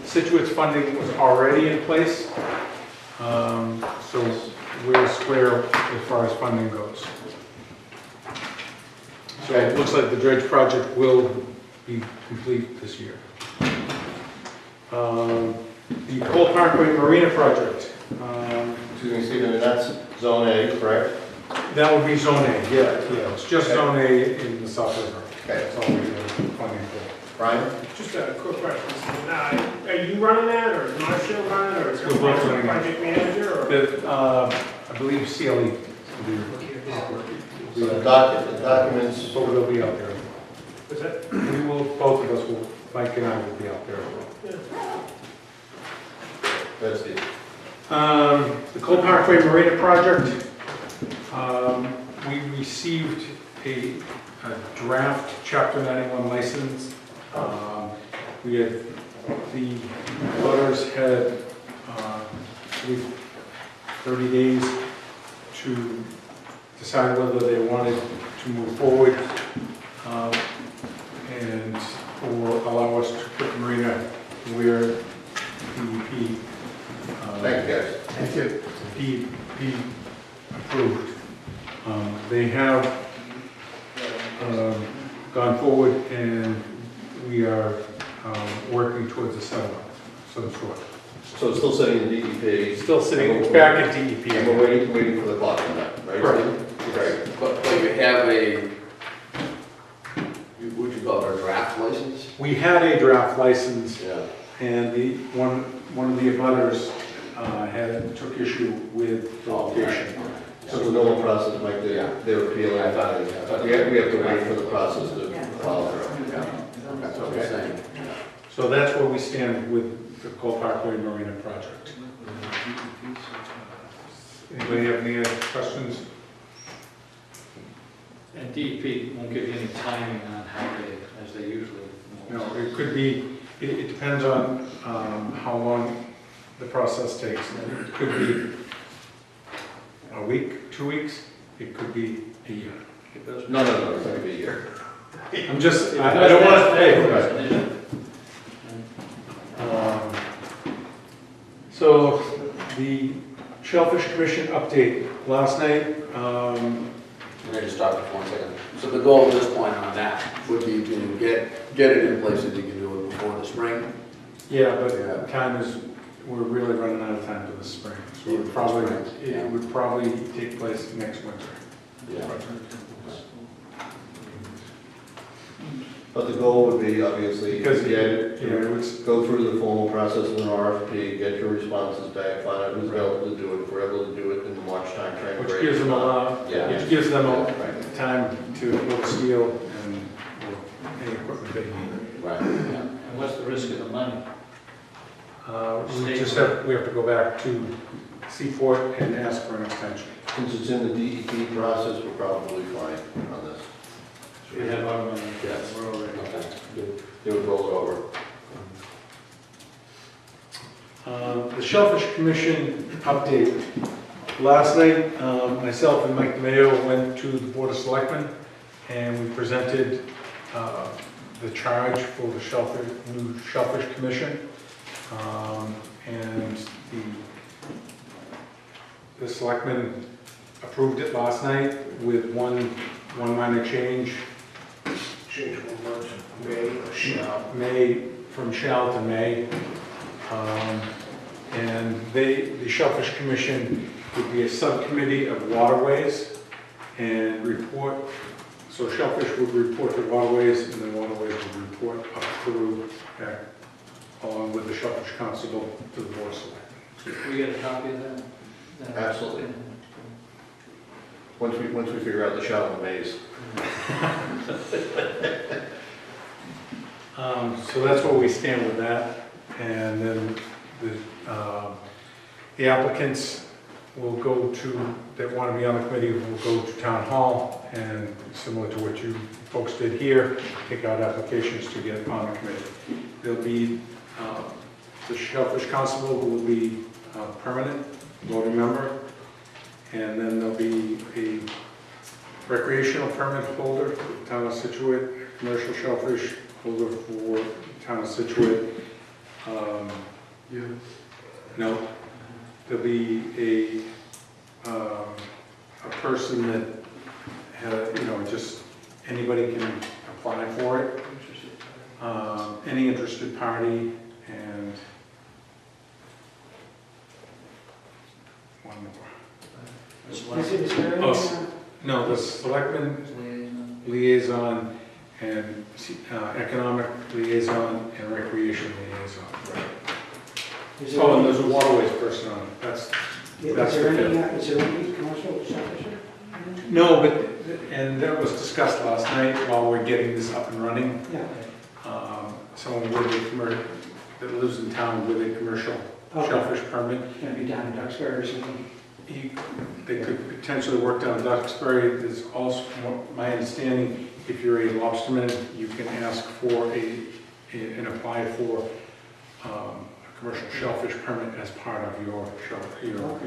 Situate's funding was already in place. So we're square as far as funding goes. So it looks like the dredge project will be complete this year. The Cole Parkway Marina project, Excuse me, Stephen, and that's Zone A, correct? that would be Zone A, yeah, it's just Zone A in the South River. Okay. That's all we have funding for. Brian? Just a quick question. Are you running that, or is Marshall running, or is We're both there a running it. project manager, or? I believe CLE will be So the documents, So we'll be out there. Was that? We will, both of us will, Mike and I will be out there as well. that's it. The Cole Parkway Marina project, we received a draft Chapter 91 license We had, the voters had, I believe, 30 days to decide whether they wanted to move forward and or allow us to put the marina where DEP. Thank you, guys. Thank you. DEP approved. They have gone forward and we are working towards a settlement of some sort. So it's still sitting in DEP. Still sitting, it's back at DEP. And we're waiting for the clock on that, right? Right. But you have a, would you call it a draft license? We had a draft license Yeah. and the one of the abutters took issue with the location. So the normal process, Mike, they're appealing. I thought it was- We have to wait for the process to follow through. That's what I'm saying. So that's where we stand with the Cole Parkway Marina project. Anybody have any other questions? And DEP won't give you any timing on how they, as they usually. No, it could be, it depends on how long the process takes. It could be a week, 2 weeks, it could be a year. No, it's not gonna be a year. I'm just, I don't want to pay. So the Shellfish Commission update last night, Let me just stop you for 1 second. So the goal at this point on that would be to get it in place that you can do it before the spring. yeah, but time is, we're really running out of time for the spring. So it would probably take place next winter. Yeah. But the goal would be obviously Because to it's, go through the formal process of an RFP, get your responses back, find out who's available to do it. If we're able to do it in the March timeframe, which great. gives them a lot, Yeah. which gives them a Right. time to look steel and any equipment they need. Right, yeah. And what's the risk of the money? We have to go back to Seaport and ask for an extension. Since it's in the DEP process, we're probably fine on this. We have our money. Yes. We're already. Okay, good. They would roll it over. The Shellfish Commission update. Last night, myself and Mike DeMayo went to the Board of Selectmen and we presented the charge for the new Shellfish Commission. And the Selectmen approved it last night with one minor change. Change one word to may or shall. May, from shall to may. And the Shellfish Commission would be a subcommittee of waterways and report, so Shellfish would report to waterways and the waterways would report up through, along with the Shellfish Constable to the Board of Selectmen. Can we get a copy of that? Absolutely. Once we figure out the shell and the maze. So that's where we stand with that. And then the applicants will go to, that want to be on the committee, will go to Town Hall and similar to what you folks did here, take out applications to get on the committee. There'll be, the Shellfish Constable will be a permanent voting member. And then there'll be a recreational permit holder for the Town of Scituate, commercial shellfish holder for Town of Scituate. No, there'll be a person that has, just anybody can apply for it. Any interested party and one more. Is there any, Oh, no, the Selectmen liaison and economic liaison and recreation liaison. is there Oh, and any- there's a waterways person on it, that's is that's there the any, is there any commercial shellfish? no, but, and that was discussed last night while we're getting this up and running. Yeah. Someone with a that lives in town with a commercial shellfish permit. Gonna be down in Duxbury or something? They could potentially work down in Duxbury. There's also, from my understanding, if you're a lobsterman, you can ask for a and apply for a commercial shellfish permit as part of your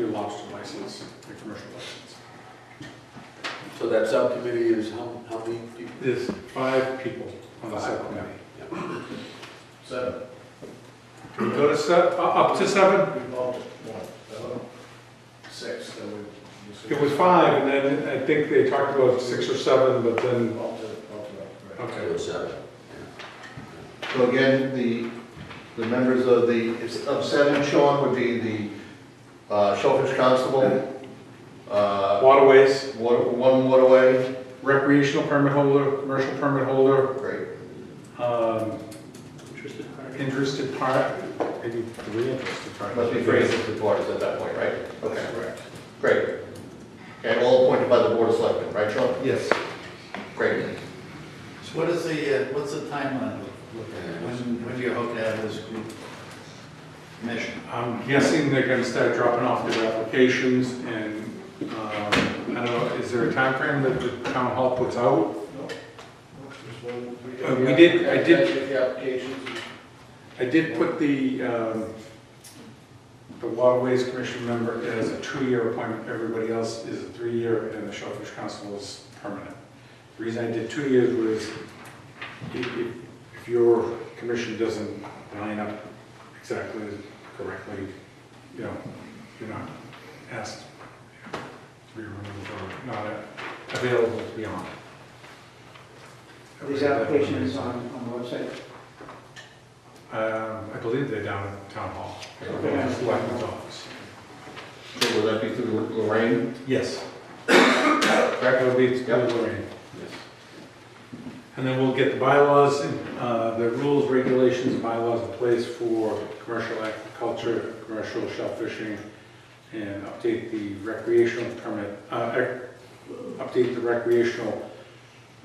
lobster license, your commercial license. So that subcommittee is how many people? There's 5 people on the subcommittee. Yeah. 7. Can we go to up to 7? We bumped it, 1, 6, then we. It was 5, and then I think they talked about 6 or 7, but then, Bumped it up, right. So okay. it's 7. So again, the members of 7, Sean, would be the Shellfish Constable, Waterways, one waterway. recreational permit holder, commercial permit holder, Great. interested part, maybe 3 interested parties. Must be 3 interested parties at that point, right? Okay, That's correct. great. And all appointed by the Board of Selectmen, right, Sean? Yes. Great. So what is what's the timeline look at? When do you hope to have this group commission? I'm guessing they're gonna start dropping off their applications, and, I don't know, is there a time frame that the town hall puts out? I did put the Waterways Commission member as a 2-year appointment, everybody else is a 3-year, and the Shellfish Constable is permanent. The reason I did 2 years was if your commission doesn't line up exactly correctly, you know, you're not asked to be removed or not available to be on. These applications on the website? I believe they're down at Town Hall, Okay. Selectman's office. So will that be through Lorraine? Yes. Correct, it'll be Yep. Lorraine. Yes. And then we'll get the bylaws, the rules, regulations, and bylaws in place for commercial aquaculture, commercial shellfishing, and update the recreational permit, update the recreational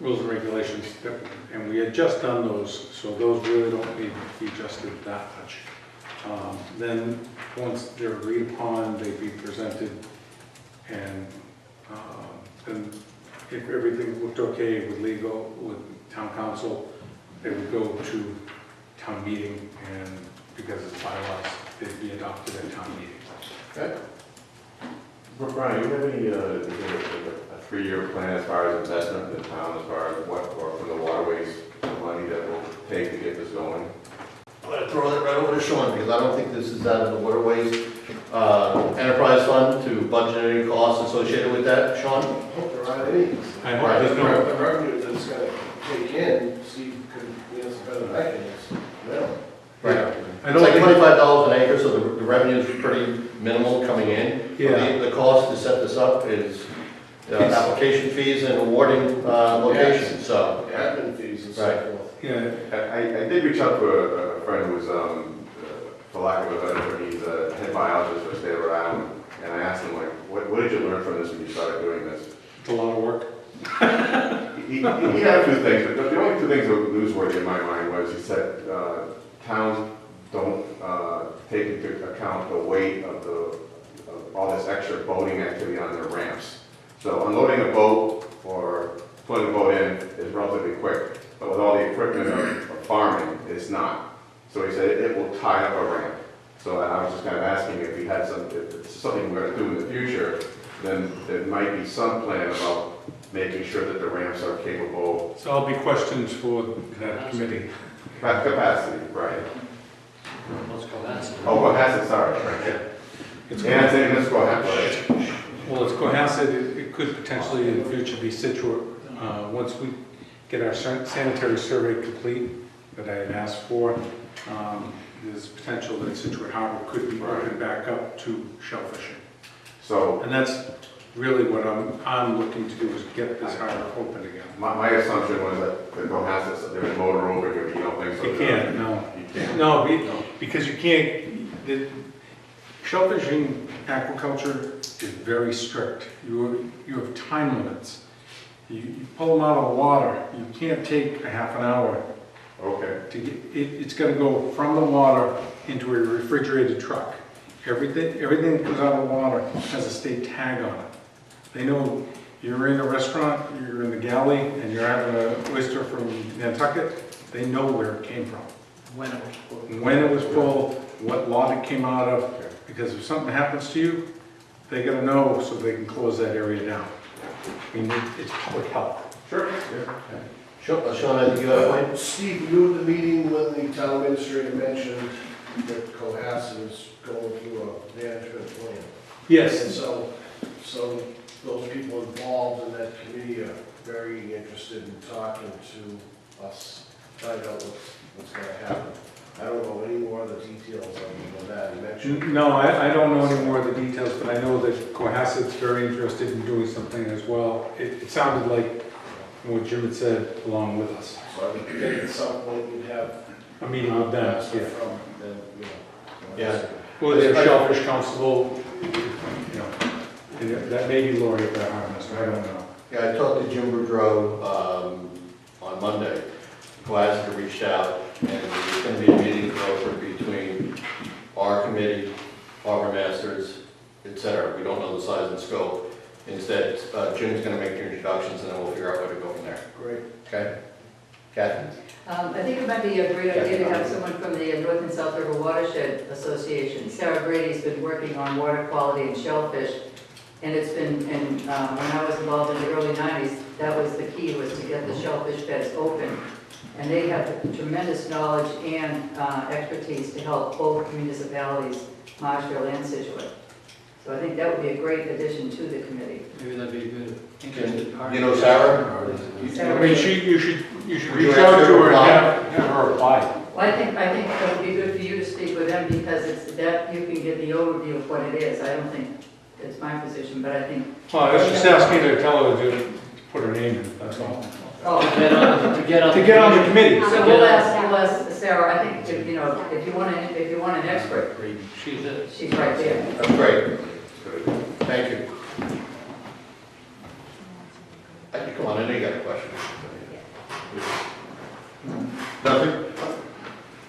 rules and regulations, and we had just done those, so those really don't need to be adjusted that much. Then, once they're agreed upon, they'd be presented, and then if everything looked okay with legal, with town council, they would go to town meeting, and because it's bylaws, they'd be adopted at town meeting. Okay. Brian, you have any, is there a 3-year plan as far as investment in the town, as far as what, or from the waterways, the money that will take to get this going? I'm going to throw that right over to Sean, because I don't think this is out of the Waterways Enterprise Fund to budget any costs associated with that. Sean? I hope there aren't any. I hope there's no, The revenue that it's gonna take in, Steve could answer better than I can answer. No. Right. I It's don't like think, $25 an acre, so the revenue is pretty minimal coming in. Yeah. The cost to set this up is application fees and awarding locations, so. Admin fees and so Right. forth. yeah, I did reach out to a friend who was, for lack of a better term, he's a head biologist for the state of Rhode Island, and I asked him, like, what did you learn from this when you started doing this? it's a lot of work. He had a few things, but the only 2 things that were newsworthy in my mind was he said, towns don't take into account the weight of all this extra boating activity on their ramps. So unloading a boat or putting a boat in is relatively quick, but with all the equipment of farming, it's not. So he said it will tie up a ramp. So I was just kind of asking if he had if it's something we're going to do in the future, then there might be some plan about making sure that the ramps are capable. So I'll be questions for that committee. Capacity, right. Let's go, that's. Oh, Cohasset, sorry. Right. It's Yeah, it's in this Cohasset. Well, it's Cohasset, it could potentially in the future be Scituate. Once we get our sanitary survey complete that I had asked for, there's potential that Scituate Harbor could be opened back up to shellfishing. So And that's really what I'm looking to do, is get this harbor open again. my assumption was that the Cohasset, there's a motor over here, but you don't think so? You can't, no. You can't? No, because you can't, shellfishing aquaculture is very strict. You have time limits. You pull them out of the water, you can't take a half an hour. Okay. It's got to go from the water into a refrigerated truck. Everything that comes out of the water has a state tag on it. They know you're in a restaurant, you're in the galley, and you're having an oyster from Nantucket, they know where it came from. when it was put. when it was pulled, what lot it came out of, because if something happens to you, they gotta know so they can close that area down. I mean, it's public health. Sure. Sean, I think you have a point? Steve, you were at the meeting when the town administrator mentioned that Cohasset is going through a management plan. And Yes, so those people involved in that committee are very interested in talking to us, find out what's gonna happen. I don't know any more of the details other than that. You mentioned. no, I don't know any more of the details, but I know that Cohasset's very interested in doing something as well. It sounded like what Jim had said along with us, So I would think at some point you'd have. a meeting with them, yeah. From them, you know. Yeah. Well, their shellfish constable, you know, and that may be Lori at that harness, I don't know. Yeah, I talked to Jim Boudreau on Monday. Cohasset reached out, and there's going to be a meeting over between our committee, harbor masters, et cetera. We don't know the size and scope. Instead, Jim's going to make the introductions, and then we'll figure out where to go from there. Great. Okay? Kathy? I think it might be a great idea to have someone from the North and South River Watershed Association. Sarah Brady's been working on water quality and shellfish, and it's been, and when I was involved in the early 90s, that was the key, was to get the shellfish beds open. And they have tremendous knowledge and expertise to help both municipalities, Marshfield and Scituate. So I think that would be a great addition to the committee. Maybe that'd be a good, interested party. You know Sarah? Sarah I mean, you should reach out to her and have her apply. Well, I think it would be good for you to speak with them because it's that you can get the overview of what it is. I don't think it's my position, but I think. Well, I was just asking to tell her to put her name in, that's all. Oh. To get on the committee. So we'll ask Sarah. I think if you want an expert, She's it. she's right there. That's great. Thank you. Come on, I know you got a question. Nothing?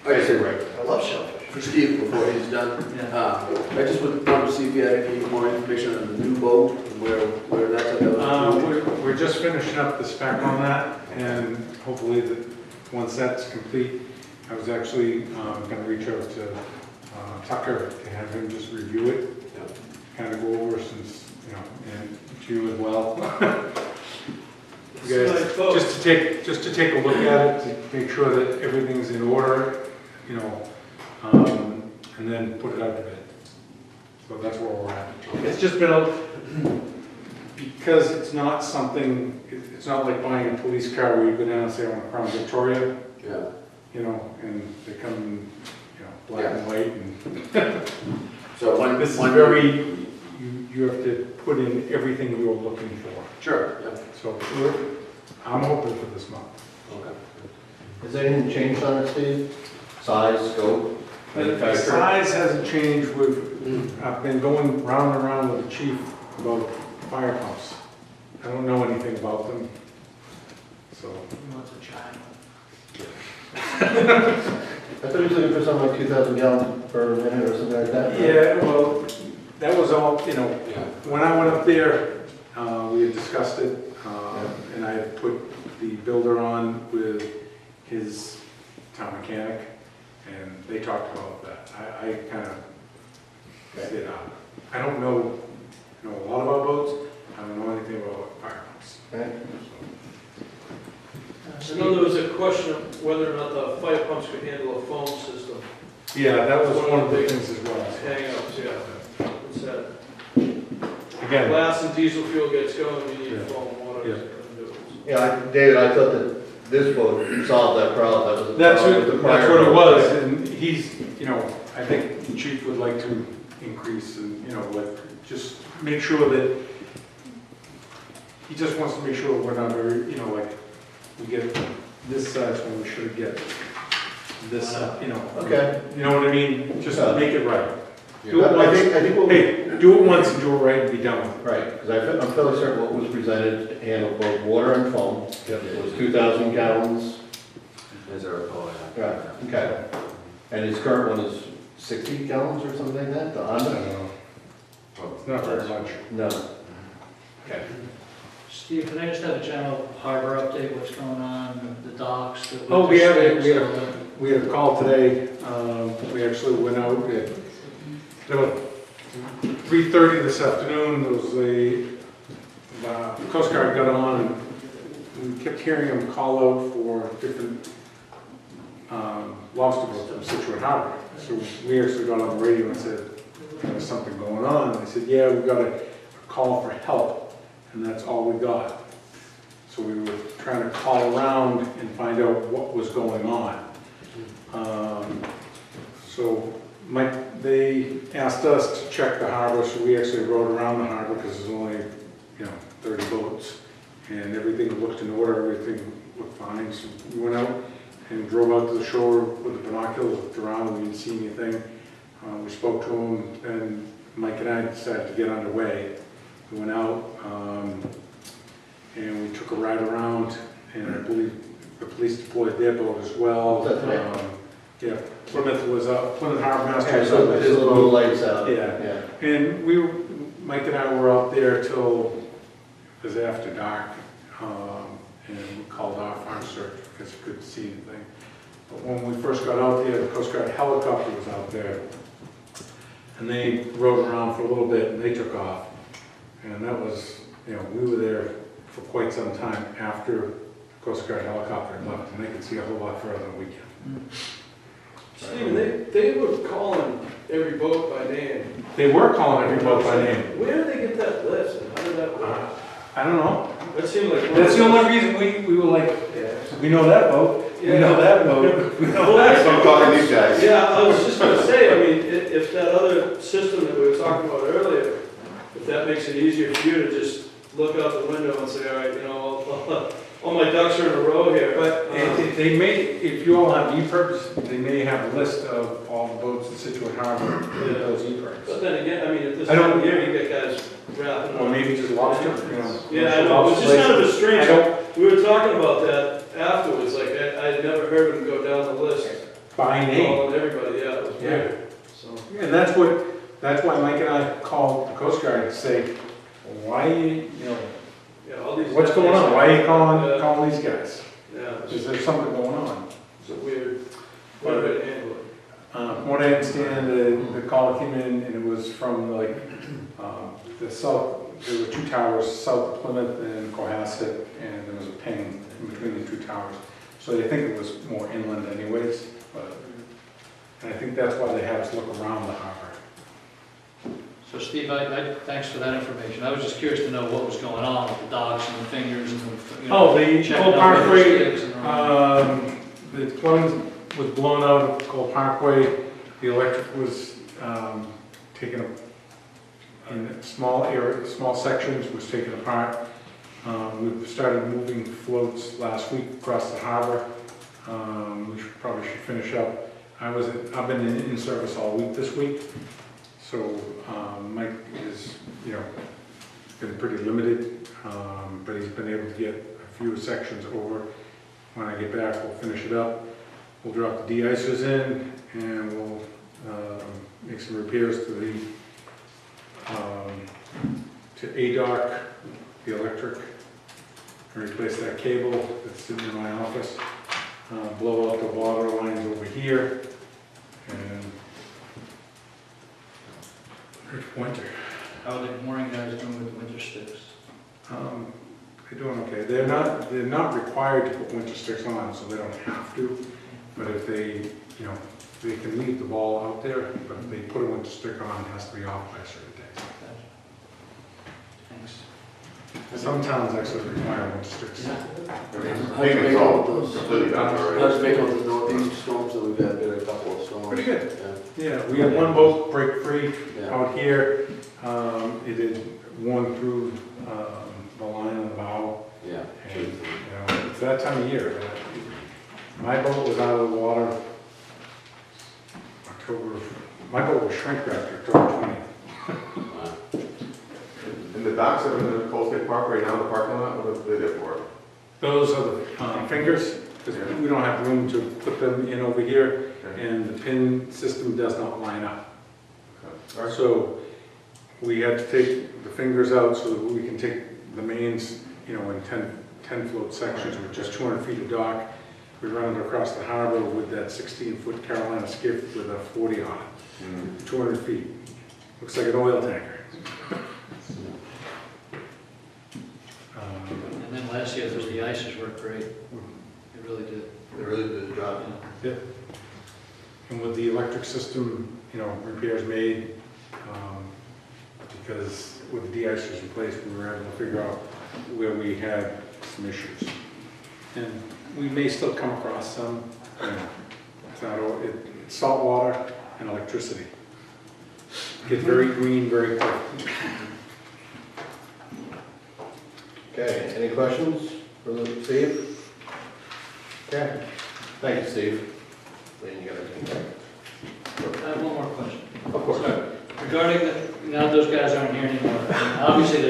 I just say, Right. I love shellfish. for Steve, before he's done, Yeah. I just wanted to see if you had any more information on the new boat, and where that's at. We're just finishing up the spec on that, and hopefully once that's complete, I was actually gonna reach out to Tucker to have him just review it, kind of go over since, and you as well. You guys, just to take a look at it, to make sure that everything's in order, and then put it out to bid. So that's where we're at. It's just been because it's not something, it's not like buying a police car where you go down and say, I want a Crown Victoria, Yeah. and they come in, black and white, and So this is very, you have to put in everything you're looking for. Sure, yeah. So I'm hoping for this month. Okay. Has anything changed on it, Steve? Size, scope? The manufacturer? size hasn't changed. I've been going round and round with the chief about fire pumps. I don't know anything about them, so. What's a child? I thought he was looking for something like 2,000 gallons per minute or something like that. Yeah, well, that was all, Yeah. when I went up there, we had discussed it, and I had put the builder on with his town mechanic, and they talked about that. I kind of said, I don't know a lot about boats, I don't know anything about fire pumps. Okay. I know there was a question of whether or not the fire pumps could handle a foam system. Yeah, that was one of the things as well. Hang-ups, yeah. What's that? Again, Glass and diesel fuel gets going, you need Yeah. foam water. Yeah. Yeah, David, I thought that this boat solved that problem. That was the that's problem with the what prior it boat. was, and he's, I think the chief would like to increase and, just make sure that, he just wants to make sure we're not very, we get this size when we should get this, Okay. You know what I mean? Just make it right. Do it I once, think what we, hey, do it once and do it right and be done with it. right, because I'm fairly certain what was presented handled both water and foam. It was 2,000 gallons. Is there a call? Right, okay. And his current one is 60 gallons or something like that, the I Honda? don't know. It's not very much. No. Okay. Steve, can I just have a general harbor update, what's going on, the docks? Oh, we have it, we have So, we had a call today, we actually went out at about 3:30 this afternoon. There was the Coast Guard got on, and we kept hearing them call out for different lobster boats from Scituate Harbor. So we actually got on the radio and said, there's something going on. They said, yeah, we got a call for help, and that's all we got. So we were trying to call around and find out what was going on. So they asked us to check the harbor, so we actually rode around the harbor because there's only, 30 boats, and everything looked in order, everything looked fine. So we went out and drove out to the shore with the binoculars, looked around, we didn't see anything. We spoke to them, and Mike and I decided to get underway. We went out, and we took a ride around, and I believe the police deployed their boat as well. Yeah, Plymouth was up, Plymouth Harbor Master was up. There's little lights out. Yeah, and Mike and I were out there till it was after dark, and we called off our search because we couldn't see anything. But when we first got out there, the Coast Guard helicopter was out there, and they rode around for a little bit, and they took off. And that was, we were there for quite some time after the Coast Guard helicopter had left, and they could see a whole lot further than we can. Stephen, they were calling every boat by name. They were calling every boat by name. Where did they get that list, and how did that work? I don't know. That seemed like... That's the only reason we were like, we know that boat, we know that boat. We know that So I'm talking to these guys. Yeah, I was just gonna say, I mean, if that other system that we were talking about earlier, if that makes it easier for you to just look out the window and say, all right, all my ducks are in a row here. But they may, if you all have e-perks, they may have a list of all the boats in Scituate Harbor with those e-perks. But then again, I mean, at this I don't- time of year, you got guys wrapping Or maybe just lobster, Yeah, I know, it's just kind of a strange, we were talking about that afterwards, like, I'd never heard them go down the list. By name. Calling everybody, yeah, it was weird, so. And that's why Mike and I called the Coast Guard to say, why, Yeah, all these. what's going on? Why are you calling these guys? Yeah, it's Is there something going on? a weird way to handle it. From what I understand, the call came in and it was from the south, there were two towers, south of Plymouth and Cohasset, and there was a ping in between the two towers. So they think it was more inland anyways, and I think that's why they had us look around the harbor. So Steve, thanks for that information. I was just curious to know what was going on with the docks and the fingers and the, The checking Cole out Parkway, sticks and the plumbing was blown out of Cole Parkway. The electric was taken up in small sections, was taken apart. We've started moving floats last week across the harbor. We probably should finish up. I've been in service all week this week, so Mike is, been pretty limited, but he's been able to get a few sections over. When I get back, we'll finish it up. We'll drop the de-icers in, and we'll make some repairs to the A-dock, the electric, and replace that cable that's sitting in my office. Blow out the water lines over here, and it's winter. how are the mooring guys doing with the winter sticks? They're doing okay. They're not required to put winter sticks on, so they don't have to. But if they, they can leave the ball out there, but if they put a winter stick on, it has to be off by a certain day. Thanks. Some towns actually require winter sticks. I think it's all completely done already. How's it make out the northeast storms that we've had, been a couple of storms? Pretty good. Yeah. Yeah, we had one boat break free Yeah. out here. It had worn through the line on the bow. Yeah. And, it's that time of year. My boat was out of the water my boat was shrink wrapped October 20th. And the docks that are in the Cold State Park right now, the parking lot, what are they there for? Those are the fingers, because we don't have room to put them in over here, and the pin system does not line up. Okay. So we had to take the fingers out so that we can take the mains, in 10 float sections, which is 200 feet of dock. we run it across the harbor with that 16-foot Carolina skiff with a 40 on it, 200 feet. Looks like an oil tanker. And then last year, the ices worked great. They really did. They really did a job. Yeah. And with the electric system, you know, repairs made, because with the de-icers in place, we were able to figure out where we had some issues. And we may still come across some, you know, it's not all, it's salt water and electricity. Gets very green very quick. Okay, any questions for Steve? Okay, thank you, Steve. Then you got everything. I have one more question. Of course. So, regarding, now those guys aren't here anymore, I mean, obviously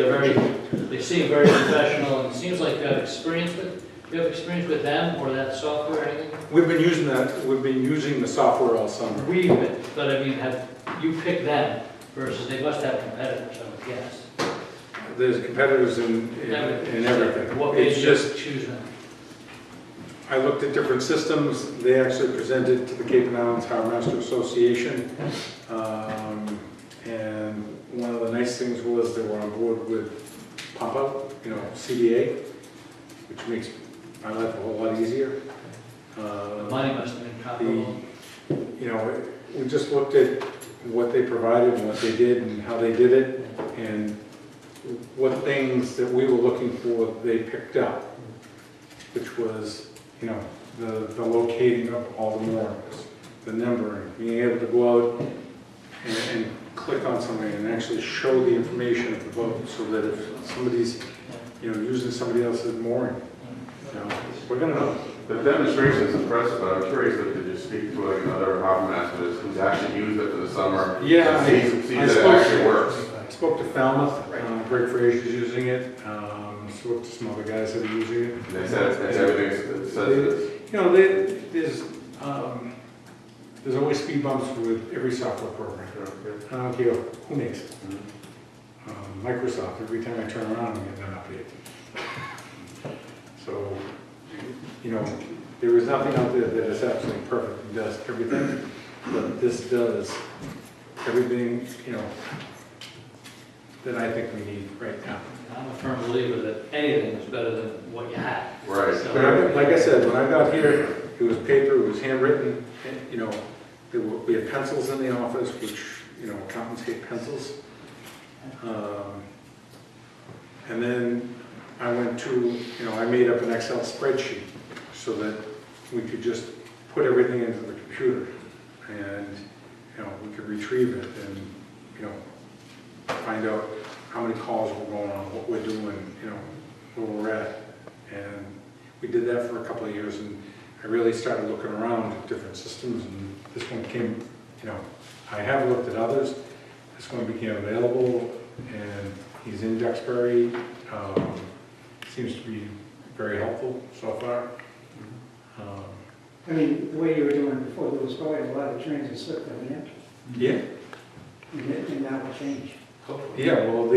they seem very professional, and it seems like you have experience with them or that software or anything? We've been using the software all summer. But I mean, have you picked them versus they must have competitors, I would guess. There's competitors in everything. What made It's you just, choose them? I looked at different systems. They actually presented to the Cape and Islands Harbor Master Association. And one of the nice things was they were on board with pump out, you know, CDA, which makes my life a whole lot easier. The money must have been comparable. You know, we just looked at what they provided and what they did and how they did it, and what things that we were looking for they picked up, which was, you know, the locating of all the moorings, the numbering, being able to go out and click on something and actually show the information of the boat, so that if somebody's, you know, using somebody else's mooring, you know, we're gonna know. The demonstration is impressive, but I'm curious if did you speak to like another harbor master who's actually used it for the summer? Yeah, and see I that it spoke actually works. I spoke to Falmouth, Greg Frazier's using it, spoke to some other guys that are using it. And they said it's everything it says it is. You know, there's always speed bumps with every software program. I don't care who makes it. Microsoft, every time I turn around, I get an update. So, you know, there is nothing out there that is absolutely perfect and does everything, but this does everything, you know, that I think we need right now. I'm a firm believer that anything is better than what you had. Right. So, Like I said, when I got here, it was paper, it was handwritten, and, you know, we had pencils in the office, which, you know, accountants hate pencils. And then I went to, you know, I made up an Excel spreadsheet so that we could just put everything into the computer and, you know, we could retrieve it and, you know, find out how many calls were going on, what we're doing, you know, where we're at. And we did that for a couple of years, and I really started looking around at different systems, and this one came, you know, I have looked at others. This one became available, and he's in Duxbury. Seems to be very helpful so far. I mean, the way you were doing it before, there was probably a lot of transit slip coming in, Yeah. and that will change. Yeah, well,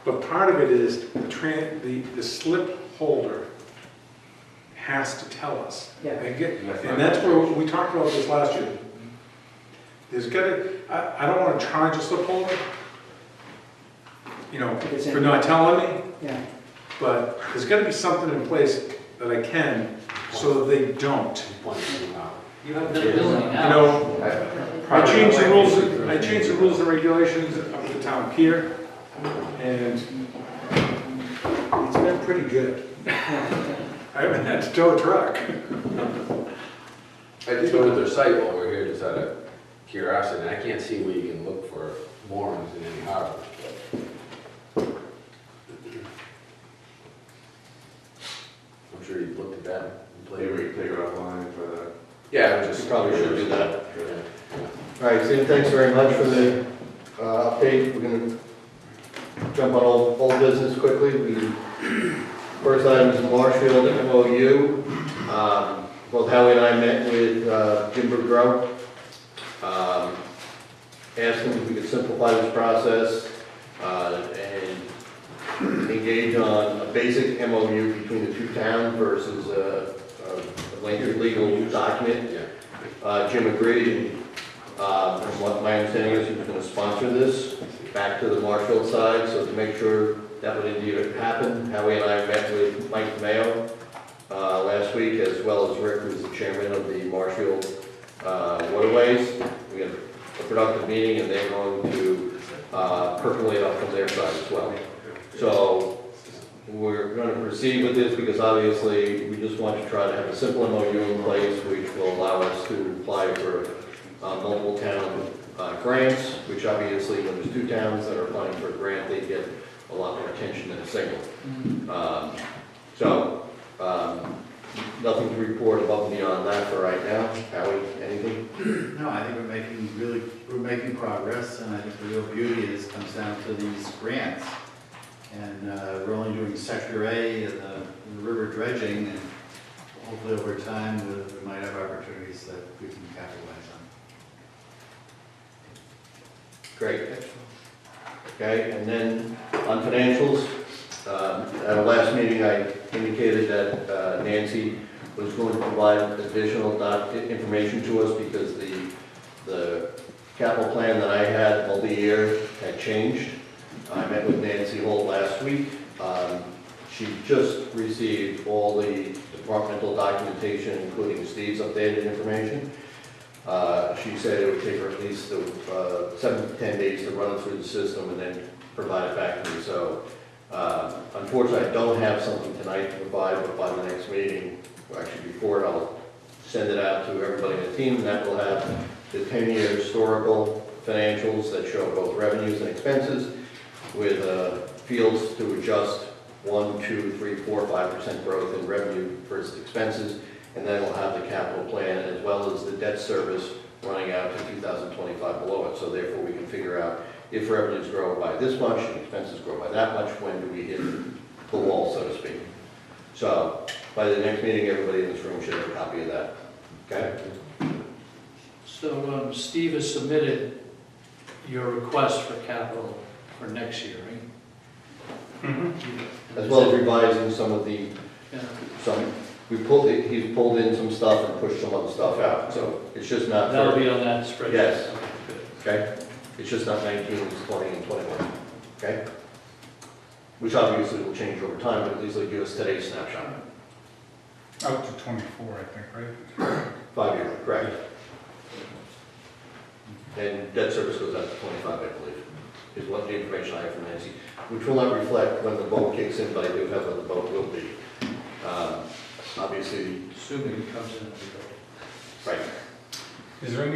but part of it is the slip holder has to tell us. Yeah. And that's where we talked about this last year. There's I don't want to charge a slip holder, you know, for not telling me, Yeah. but there's got to be something in place that I can, so that they don't. you have visibility You now. know, I changed the rules and regulations of the town pier, and it's been pretty good. I haven't had to tow a truck. I did look at their site while we were here, just out of curiosity, and I can't see where you can look for moorings in any harbor. I'm sure you've looked at that. Take it offline for that. Yeah, I just You probably should do that. Yeah. All right, Steve, thanks very much for the update. We're going to jump on old business quickly. First item is Marshfield MOU. Both Howie and I met with Jim Boudreau, asked him if we could simplify this process and engage on a basic MOU between the two towns versus a lengthy legal document. Jim agreed. From what my understanding is, he was going to sponsor this back to the Marshfield side, so to make sure that would indeed happen. Howie and I met with Mike Mayo last week, as well as Rick, who's the chairman of the Marshfield Waterways. We had a productive meeting, and they're going to percolate up from their side as well. So we're going to proceed with this because obviously we just want to try to have a simple MOU in place, which will allow us to apply for multiple town grants, which obviously when there's two towns that are applying for a grant, they get a lot more attention than a single. Nothing to report above and beyond that for right now. Howie, anything? No, I think we're making progress, and I think the real beauty is comes down to these grants. And we're only doing Sector A and the river dredging, and hopefully over time we might have opportunities that we can capitalize on. Great. Okay, and then on financials, at our last meeting I indicated that Nancy was going to provide additional information to us because the capital plan that I had multi-year had changed. I met with Nancy Holt last week. She just received all the departmental documentation, including Steve's updated information. She said it would take her at least 7 to 10 days to run it through the system and then provide it back to me. So unfortunately, I don't have something tonight to provide, but by the next meeting, or actually before it, I'll send it out to everybody in the team, and that will have the 10-year historical financials that show both revenues and expenses, with fields to adjust 1, 2, 3, 4, 5% growth in revenue versus expenses, and then we'll have the capital plan as well as the debt service running out to 2025 below it. So therefore, we can figure out if revenues grow by this much and expenses grow by that much, when do we hit the wall, so to speak. So by the next meeting, everybody in this room should have a copy of that. Okay? So Steve has submitted your request for capital for next year, right? As well as revising some of the, he's pulled in some stuff and pushed some other stuff out, so it's just not. That'll be on that spreadsheet. Yes. Okay, good. Okay? It's just not 19, it's 20 and 21, okay? Which obviously will change over time, but at least it'll give us today's snapshot. Out to 24, I think, right? 5 years, correct. And debt service goes out to 25, I believe, is what the information I have from Nancy, which will not reflect when the boat kicks in, but I do have what the boat will be. Obviously. Assuming it comes in. Right. Is there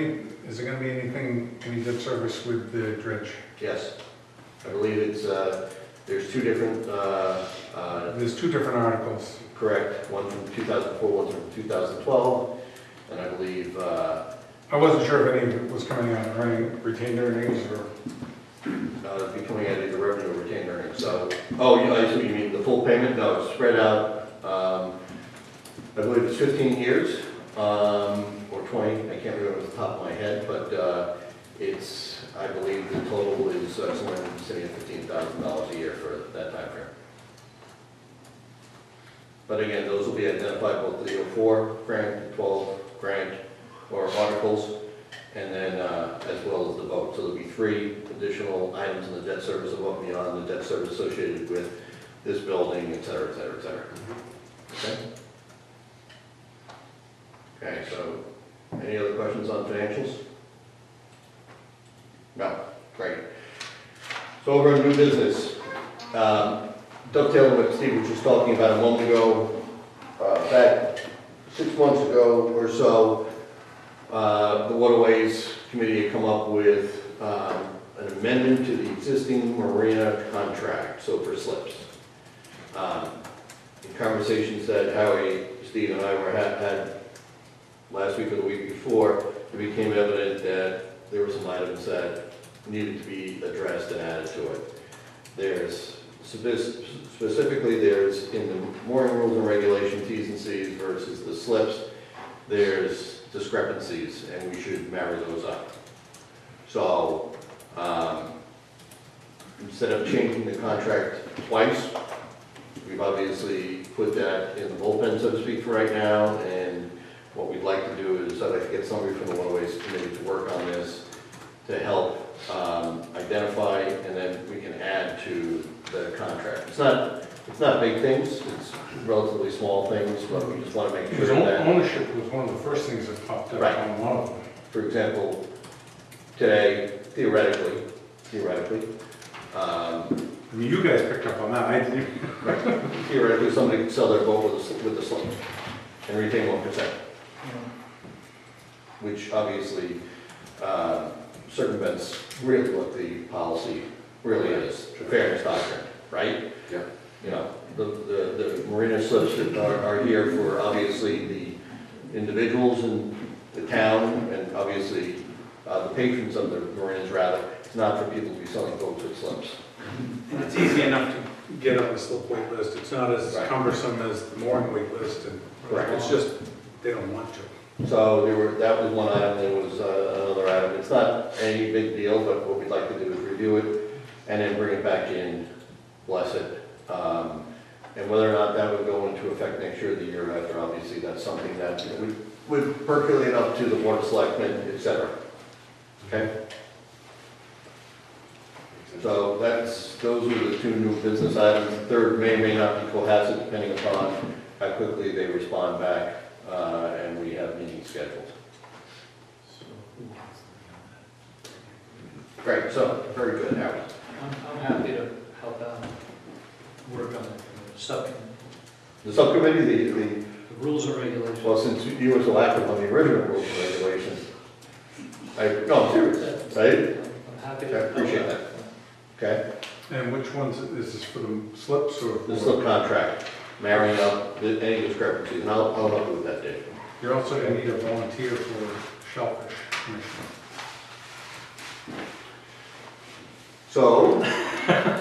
gonna be any debt service with the dredge? Yes. I believe it's, there's two different, There's two different articles. correct, one from 2004, one from 2012, and I believe, I wasn't sure if any of it was coming out of retained earnings or. it'd be coming out of the revenue or retained earnings, so, oh, I see what you mean, the full payment, no, it's spread out, I believe it's 15 years, or 20, I can't remember off the top of my head, but it's, I believe the total is somewhere in the vicinity of $15,000 a year for that time frame. But again, those will be identified, both the 04 grant, 12 grant, or articles, and then as well as the vote. So there'll be 3 additional items in the debt service above and beyond the debt service associated with this building, et cetera, et cetera, et cetera. Okay? Okay, so any other questions on financials? No, great. So over on new business, dovetailing what Steve was just talking about a moment ago, back 6 months ago or so, the Waterways Committee had come up with an amendment to the existing marina contract, so for slips. In conversations that Howie, Steve, and I had last week or the week before, it became evident that there were some items that needed to be addressed and added to it. There's, specifically there's in the mooring rules and regulations, T's and C's versus the slips, there's discrepancies, and we should marry those up. So, instead of changing the contract twice, we've obviously put that in the bullpen, so to speak, for right now, and what we'd like to do is I'd like to get somebody from the Waterways Committee to work on this, to help identify, and then we can add to the contract. It's not big things, it's relatively small things, but we just want to make sure Because that, ownership was one of the first things that popped up Right. on one of them. for example, today, theoretically, I mean, you guys picked up on that, I didn't. theoretically, somebody could sell their boat with a slip and retain 1%, which obviously circumvents really what the policy really is, the fairness doctrine, right? Yeah. You know, the marina slips that are here for obviously the individuals in the town and obviously the patrons of the marinas rather. It's not for people to be selling boats with slips. And it's easy enough to get on the slip weight list, it's not as Right. cumbersome as the mooring weight list, and Correct. it's just, they don't want to. So that was one item, there was another item. It's not any big deal, but what we'd like to do is review it and then bring it back in, bless it. And whether or not that would go into effect next year or the year after, obviously, that's something that would percolate up to the board of selectmen, et cetera. Okay? So those are the two new business items. The third may or may not be Cohasset, depending upon how quickly they respond back, and we have meetings scheduled. Great, so, very good, Howard. I'm happy to help out, work on the subcommittee, The subcommittee, the the rules and regulations. well, since you were so active on the original rules and regulations, no, I'm serious, right? I'm happy I to. appreciate that. Okay? And which ones, is this for the slips or? The slip contract, marrying up any discrepancies, and I'll help you with that, Dave. You're also going to need a volunteer for shellfish commission. So, I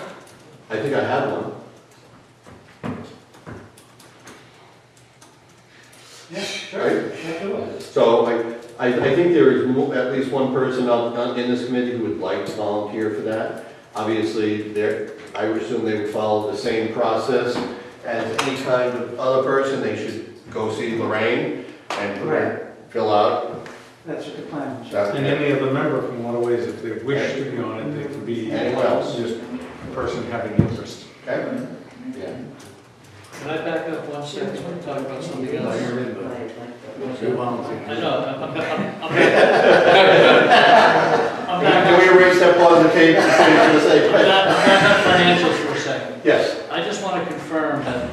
think I have one. Yeah, sure. Right? So I think there is at least one person in this committee who would like to volunteer for that. Obviously, I would assume they would follow the same process as any kind of other person. They should go see Lorraine and fill out. That's what the plan was. And any other member from Waterways, if they wish to be on it, they could be. Anyone else? Just a person having interest. Okay? Yeah. Can I back up 1 second and talk about something else? I know, I'm back Can we erase that part of the tape? I'm back up financials for a second. Yes. I just want to confirm that,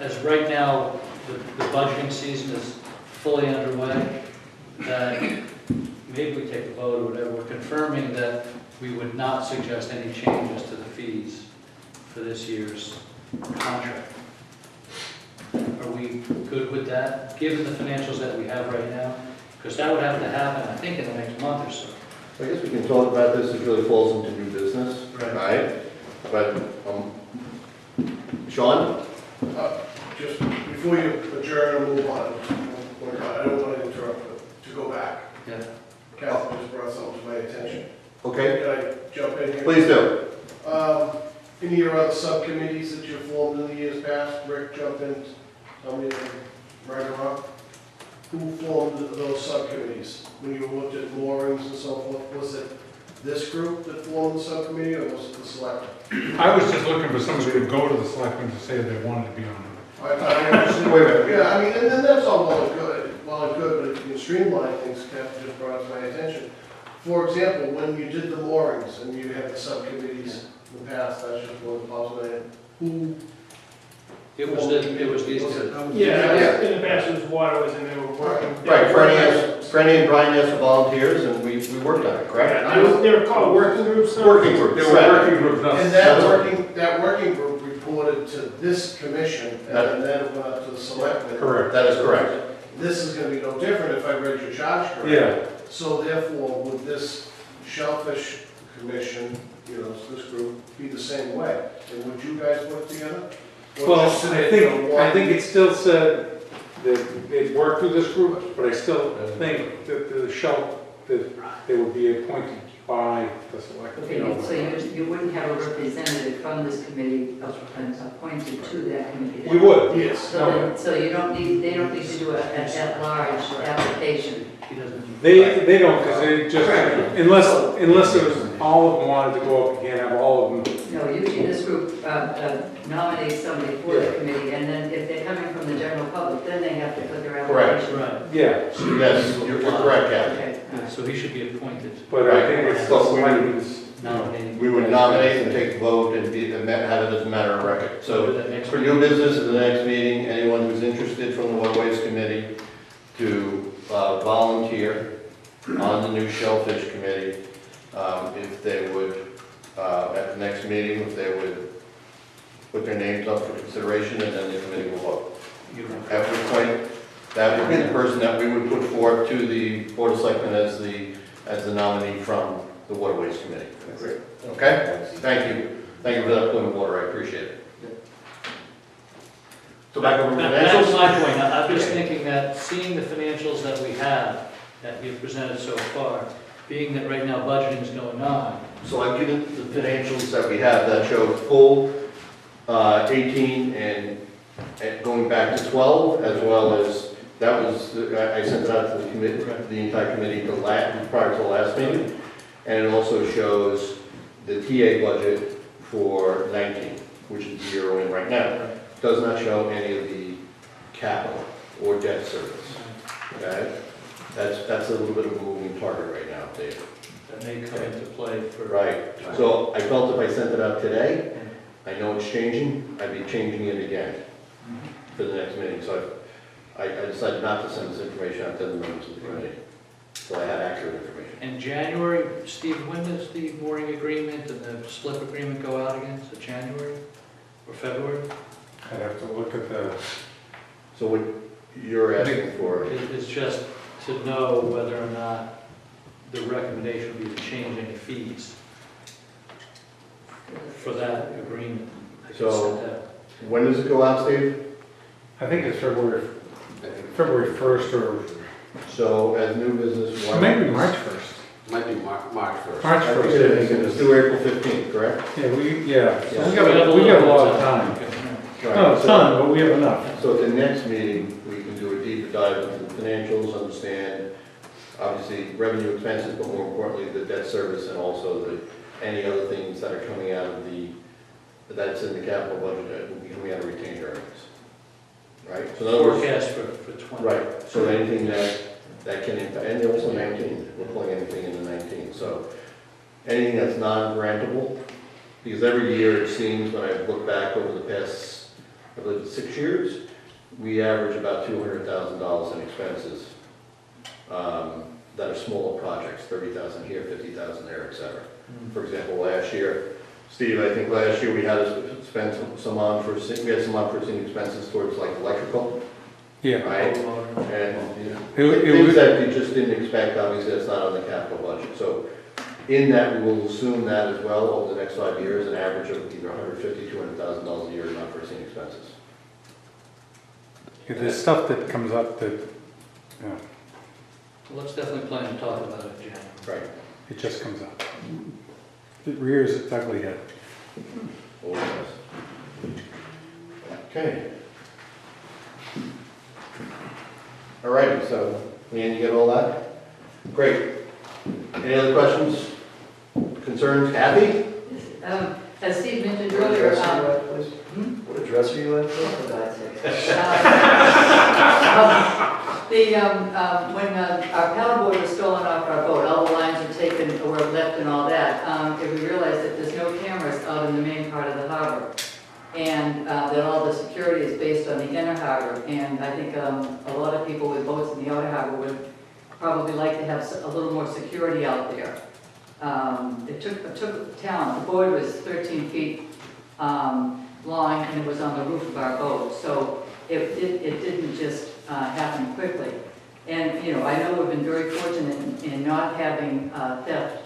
as right now, the budgeting season is fully underway, that maybe we take a vote or whatever, we're confirming that we would not suggest any changes to the fees for this year's contract. Are we good with that, given the financials that we have right now? Because that would have to happen, I think, in the next month or so. I guess we can talk about this, it really falls into new business, Right. right? But, Sean? Just before you adjourn and move on, I don't want to interrupt, but to go back. Yeah. Catherine just brought something to my attention. Okay, Can I jump in here? please do. Any of your other subcommittees that you've formed in the years past, Rick, jump in, tell me if I'm right or wrong. Who formed those subcommittees? When you looked at moorings and so forth, was it this group that formed the subcommittee, or was it the select? I was just looking for somebody to go to the selectmen to say they wanted to be on it. I understand. Wait a minute. Yeah, I mean, and that's all well and good, but if you can streamline things, Catherine just brought it to my attention. For example, when you did the moorings and you had the subcommittees in the past, that's just one pops in my head. Who? It was these two. Yeah, in the past it was Waterways and they were working. Right, Franny and Brian asked for volunteers, and we worked on it, correct? They were called working groups. though? Working group, They were correct. working groups, not. And that working group reported to this commission, and then it went up to the selectmen. Correct. That is correct. This is gonna be no different if I read your charge correctly. Yeah. So therefore, would this shellfish commission, this group, be the same way? And would you guys work together? Or Well, just sit in one- I think it still said that they'd work through this group, but I still think that that they would be appointed by the select. Okay, so you wouldn't have a representative from this committee appointed to that committee? We would. Yes. So you don't need, they don't need to do an at-large application? He doesn't. They don't, because they just, unless it was, all of them wanted to go up, you can't have all of them. No, usually this group nominates somebody for the committee, and then if they're coming from the general public, then they have to put their Correct. application. Right. Yeah, Yes, you're correct, Kathy. Okay. So he should be appointed, but I think it's the But we would- selectmen's, nominating. We would nominate and take a vote and have it as a matter of record. So that next for new business at the next meeting, anyone who's interested from the Waterways Committee to volunteer on the new Shellfish Committee, if they would, at the next meeting, if they would put their names up for consideration, and then the committee will vote. At which point, that would be the person that we would put forth to the Board of Selectmen as the nominee from the Waterways Committee. Okay? Thank you. Thank you for that point of order, I appreciate it. So back over to That's financials? my point. I'm just thinking that seeing the financials that we have, that you've presented so far, being that right now budgeting is going on. So I've given the financials that we have that show full 18 and going back to 12, as well as, that was, I sent it out to the committee, the entire committee prior to the last meeting. And it also shows the TA budget for 19, which is the year we're in right now. Does not show any of the capital or debt service. Okay? That's a little bit of a moving target right now, Dave. That may come into play for. Right. So I felt if I sent it out today, I know it's changing, I'd be changing it again for the next meeting. So I decided not to send this information out to the members of the committee, so I had accurate information. In January, Steve, when does the mooring agreement and the slip agreement go out again? Is it January or February? I'd have to look at the, So what you're asking for, It's just to know whether or not the recommendation would be to change any fees for that agreement. I could So- send that. when does it go out, Steve? I think it's February 1st or So as new business, why? maybe March 1st. Might be March 1st. March I think 1st, it I is, think it it's is. due April 15th, correct? Yeah, so Yeah. we got a lot of time. Right. Not a ton, but we have enough. So at the next meeting, we can do a deeper dive into the financials, understand, obviously, revenue expenses, but more importantly, the debt service and also any other things that are coming out of that's in the capital budget that will be coming out of retained earnings. Right? So in other words, Forecast for 20. right, so anything that can impact, and also 19, we're pulling anything in the 19. So anything that's non-grantable, because every year it seems, when I look back over the past, I believe it's 6 years, we average about $200,000 in expenses that are smaller projects, 30,000 here, 50,000 there, et cetera. For example, last year, Steve, I think last year we had to spend some unforeseen expenses towards like electrical, Yeah. right? And It would- things that we just didn't expect, obviously, that's not on the capital budget. So in that, we will assume that as well over the next 5 years, an average of either $150,000, $200,000 a year in unforeseen expenses. Yeah, there's stuff that comes up that, Well, let's definitely plan to talk about it in January. Right. it just comes up. It rears its ugly head. Always does. Okay. All right, so, Leanne, you get all that? Great. Any other questions, concerns? Kathy? As Steve mentioned What earlier, address are you at, please? What address are you at? for God's sake. When our paddleboard was stolen off our boat, all the lines were taken, were left and all that, and we realized that there's no cameras out in the main part of the harbor. And that all the security is based on the inner harbor. And I think a lot of people with boats in the outer harbor would probably like to have a little more security out there. It took town, the board was 13 feet long and it was on the roof of our boat. So it didn't just happen quickly. And, you know, I know we've been very fortunate in not having theft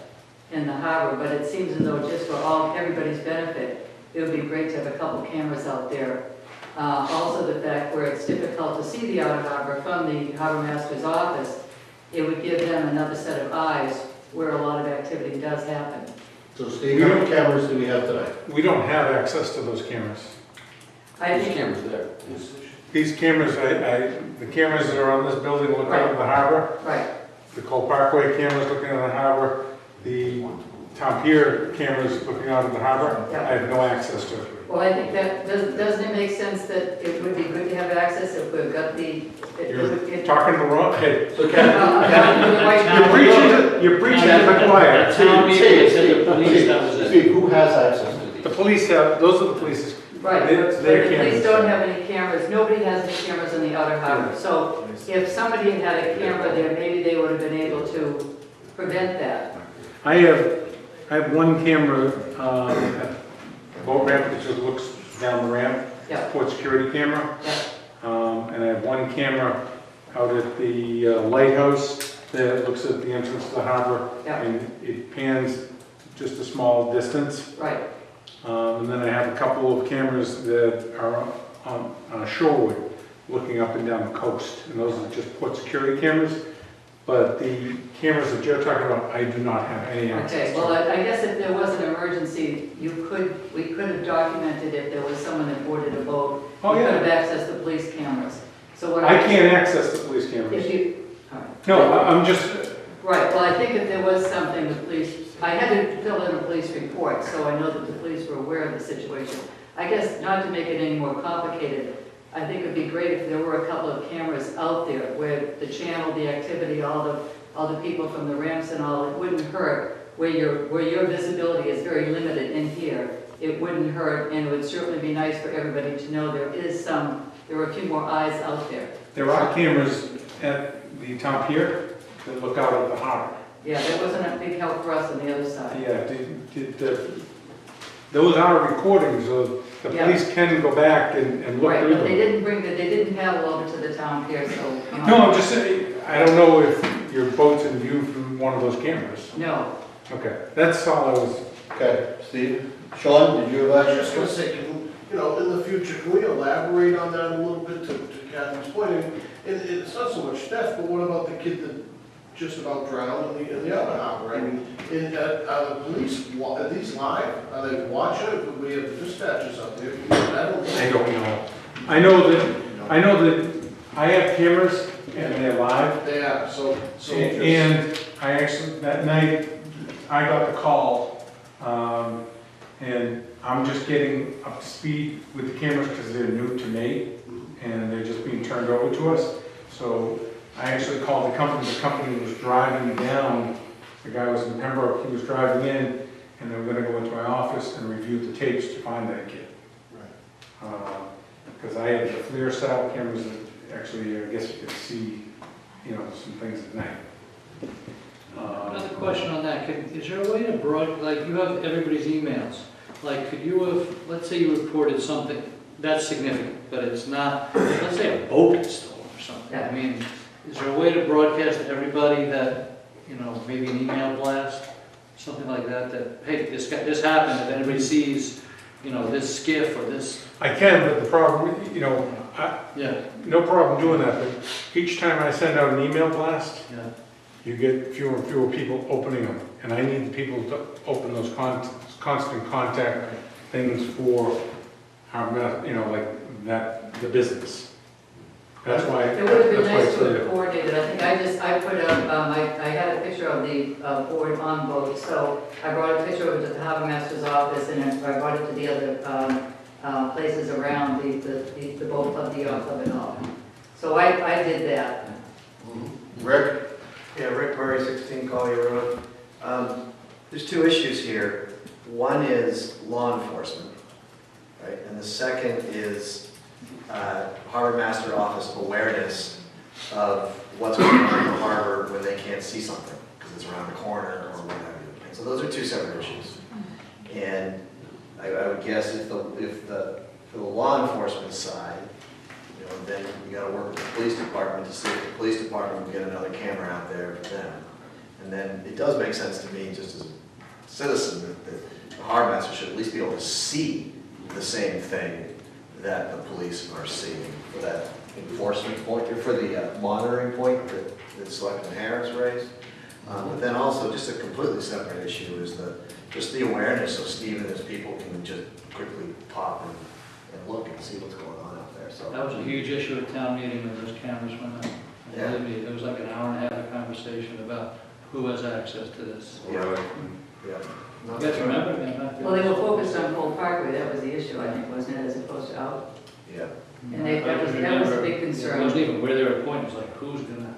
in the harbor, but it seems as though just for everybody's benefit, it would be great to have a couple cameras out there. Also the fact where it's difficult to see the outer harbor from the harbor master's office, it would give them another set of eyes where a lot of activity does happen. So Steve, how many cameras do we have tonight? We don't have access to those cameras. I There's think, cameras there. These cameras, the cameras that are on this building look out of the harbor, right, the Cole Parkway cameras looking at the harbor, the Tom Pier cameras looking out of the harbor, Yeah. I have no access to. well, I think that, doesn't it make sense that it would be good to have access if we've got the. You're talking the wrong, hey, So Kevin, you're preaching to the choir. Town meeting said the police, that was it. Steve, who has access to these? The police have, those are the police's. Right, They- but their the police cameras. don't have any cameras, nobody has any cameras in the outer harbor. So if somebody had a camera there, maybe they would have been able to prevent that. I have one camera, at the boat ramp that just looks down the ramp, Yeah, port security camera. yeah, And I have one camera out at the lighthouse that looks at the entrance to the harbor. yeah, And it pans just a small distance. right, And then I have a couple of cameras that are on Shorewood, looking up and down the coast. And those are just port security cameras. But the cameras that you're talking about, I do not have any access okay. to. Well, I guess if there was an emergency, we could have documented if there was someone that boarded a boat. Oh, We could yeah. have accessed the police cameras. So what I can't access the police cameras. If you, all right. No, I'm just, Right, well, I think if there was something, the police, I had to fill in a police report, so I know that the police were aware of the situation. I guess, not to make it any more complicated, I think it'd be great if there were a couple of cameras out there where the channel, the activity, all the people from the ramps and all, it wouldn't hurt. Where your visibility is very limited in here, it wouldn't hurt, and it would certainly be nice for everybody to know there are a few more eyes out there. there are cameras at the Tom Pier that look out at the harbor. Yeah, that wasn't a big help for us on the other side. Yeah, those are recordings, so the Yeah. police can go back and look Right, through but they them. they didn't paddle over to the town pier, so. No, I'm just saying, I don't know if your boat's in view from one of those cameras. No, Okay, that's all I was, Okay, Steve. Sean, did you I have was access? just gonna say, in the future, can we elaborate on that a little bit to Kathy's point? And it's not so much theft, but what about the kid that just about drowned in the other harbor? I mean, are the police, are these live? Are they watching it? Would we have dispatchers up there? I don't know. I don't know. I know that I have cameras and they're live. Yeah, so just. And I actually, that night, I got the call, and I'm just getting up to speed with the cameras because they're new to me, and they're just being turned over to us. So I actually called the company was driving down, the guy was in Pembroke, he was driving in, and they were gonna go into my office and review the tapes to find that kid. Because I have the FLIR style cameras that actually, I guess you could see, some things at night. Another question on that, is there a way to like, you have everybody's emails, like, could you have, let's say you reported something that's significant, but it's not, let's say a boat is stolen or something, I mean, is there a way to broadcast to everybody that, maybe an email blast, something like that, hey, this happened, if anybody sees, this skiff or this, I can, but the problem, yeah, no problem doing that, but each time I send out an email blast, yeah. you get fewer and fewer people opening them. And I need people to open those constant contact things for our, the business. That's why. it would have been that's why nice it's to have there. coordinated. I think I put up, I had a picture of the board on boat, so I brought a picture over to the harbor master's office, and then I brought it to the other places around the boat club, the yacht club and all. So I did that. Rick? Yeah, Rick Murray, 16 Collier Road. There's two issues here. One is law enforcement, right? And the second is Harbor Master Office awareness of what's going on in the harbor when they can't see something because it's around the corner or whatever. And so those are two separate issues. And I would guess for the law enforcement side, then you got to work with the police department to see if the police department can get another camera out there for them. And then it does make sense to me, just as a citizen, that the harbor master should at least be able to see the same thing that the police are seeing for that enforcement point, or for the monitoring point that Selectman Harris raised. But then also, just a completely separate issue is just the awareness of Steve and his people can just quickly pop and look and see what's going on out there, so. That was a huge issue at town meeting when those cameras went up. Yeah. Believe me, it was like an hour and a half of conversation about who has access to this. Yeah. Yeah. You guys remember? Well, they were focused on Cole Parkway, that was the issue, I think, wasn't it, as opposed to out? Yeah. And that was a big It concern. wasn't even where they were pointing, it was like, who's gonna,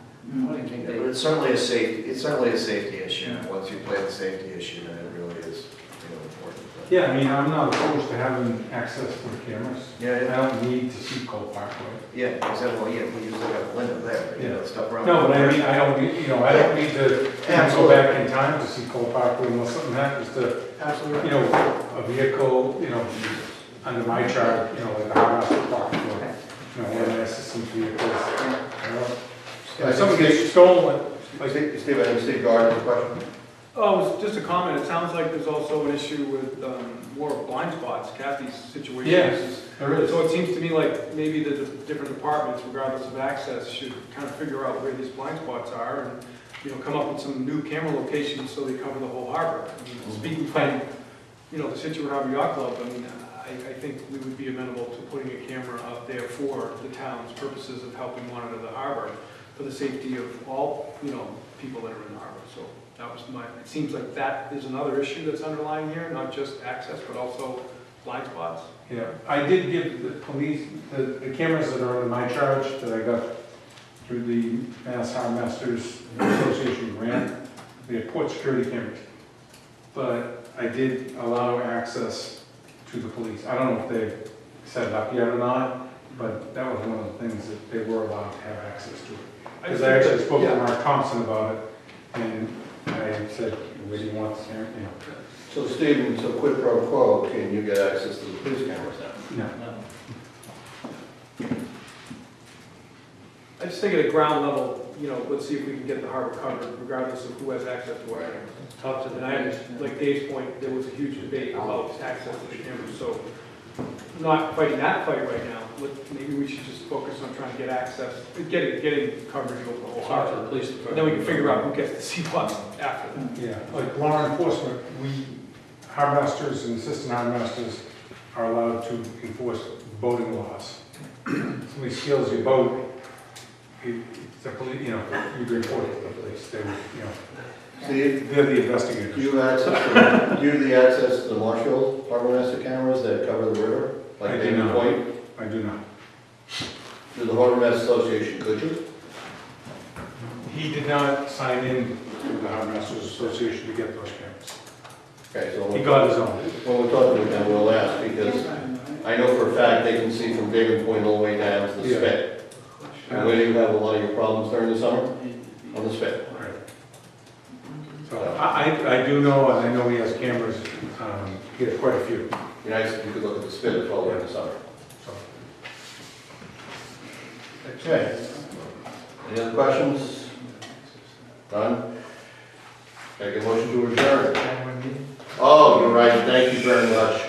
what do you think Yeah, they? but it's certainly a safety issue. Once you play the safety issue, then it really is, important. But- Yeah, I mean, I'm not opposed to having access to the cameras. Yeah, I yeah. don't need to see Cole Parkway. Yeah, exactly, well, yeah, we usually got a window there, stuff around. No, but I mean, I don't need, I don't need to go back in time to see Cole Parkway unless something happens to, Absolutely. a vehicle, under my charge, like the Harvester Park, one of my assistant's vehicles. If something gets stolen, like, Steve, I think Steve Gardner has a question. Oh, just a comment, it sounds like there's also an issue with more blind spots, Kathy's situation. Yes, there is. So it seems to me like maybe the different departments, regardless of access, should kind of figure out where these blind spots are and, come up with some new camera locations so they cover the whole harbor. I mean, speaking from, the Scituate Harbor Yacht Club, I mean, I think we would be amenable to putting a camera up there for the town's purposes of helping monitor the harbor for the safety of all, people that are in the harbor. So that was it seems like that is another issue that's underlying here, not just access, but also blind spots. Yeah, I did give the police, the cameras that are under my charge that I got through the Mass Harbor Masters Association grant, they are port security cameras. But I did allow access to the police. I don't know if they've set it up yet or not, but that was one of the things that they were allowed to have access to it. Because I actually spoke to Mark Thompson about it, and I said, where do you want this camera? So Stephen, so quid pro quo, can you get access to the police cameras now? No. I just think at a ground level, let's see if we can get the harbor covered, regardless of who has access to our cameras. Talk to the And like Dave's point, there was a huge debate about access to the cameras, so not fighting that fight right now. Maybe we should just focus on trying to get access, getting coverage over the whole Talk to harbor. the police And department. then we can figure out who gets to see what after that. Yeah, like law enforcement, harbor masters and assistant harbor masters are allowed to enforce boating laws. Somebody steals your boat, it's the police, you report it to the police, Steve, they're the investigators. do you have the access to the Marshfield Harbor Master cameras that cover the river? Like I do David not. Point? I do not. Through the Harbor Master Association, could you? He did not sign in to the Harbor Masters Association to get those cameras. Okay, so He got his own. when we're talking with them, we'll ask, because I know for a fact they can see from David Point all the way down to the Yeah. spit. And where do you have a lot of your problems during the summer? On the spit. Right. So I do know, and I know he has cameras, he has quite a few. Be nice if you could look at the spit as well during the summer. So. Okay. Any other questions? None? Can I get a motion to adjourn? Oh, you're right, thank you very much.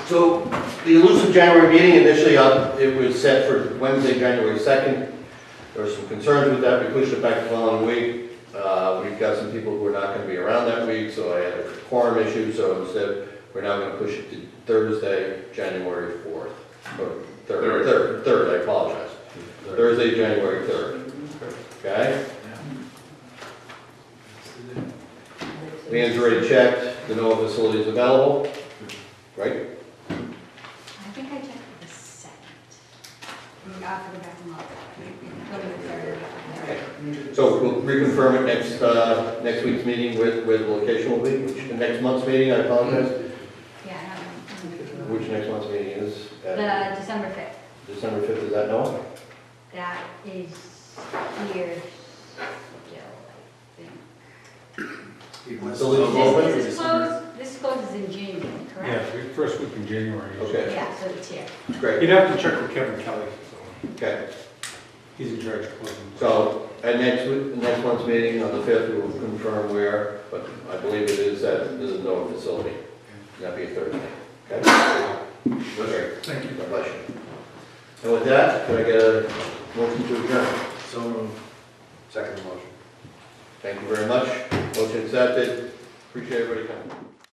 So, the elusive January meeting, initially, it was set for Wednesday, January 2nd. There were some concerns with that, we pushed it back the following week. We've got some people who are not going to be around that week, so I had a quorum issue, so instead, we're now going to push it to Thursday, January 4th. Or third, I apologize. Thursday, January 3rd. Okay? Leanne's already checked, the NOAA facility is available, right? I think I checked for the second. I forgot to go back and look. Go to the third. So we'll reconfirm it next week's meeting with the location will be, the next month's meeting, I apologize. Yeah, I don't know. Which next month's meeting is? The December 5th. December 5th, is that Noah? That is here still, I think. Facilities open? This closes in June, correct? Yeah, first week in January. Okay, Yeah, so it's here. great, You'd have to check with Kevin Kelly, so okay. he's in charge of closing. So, at next month's meeting on the 5th, we will confirm where, but I believe it is at the NOAA facility. That'll be a Thursday, okay? Okay. Thank you. God bless you. And with that, can I get a motion to adjourn? So moved. Second motion. Thank you very much. Motion accepted. Appreciate everybody coming.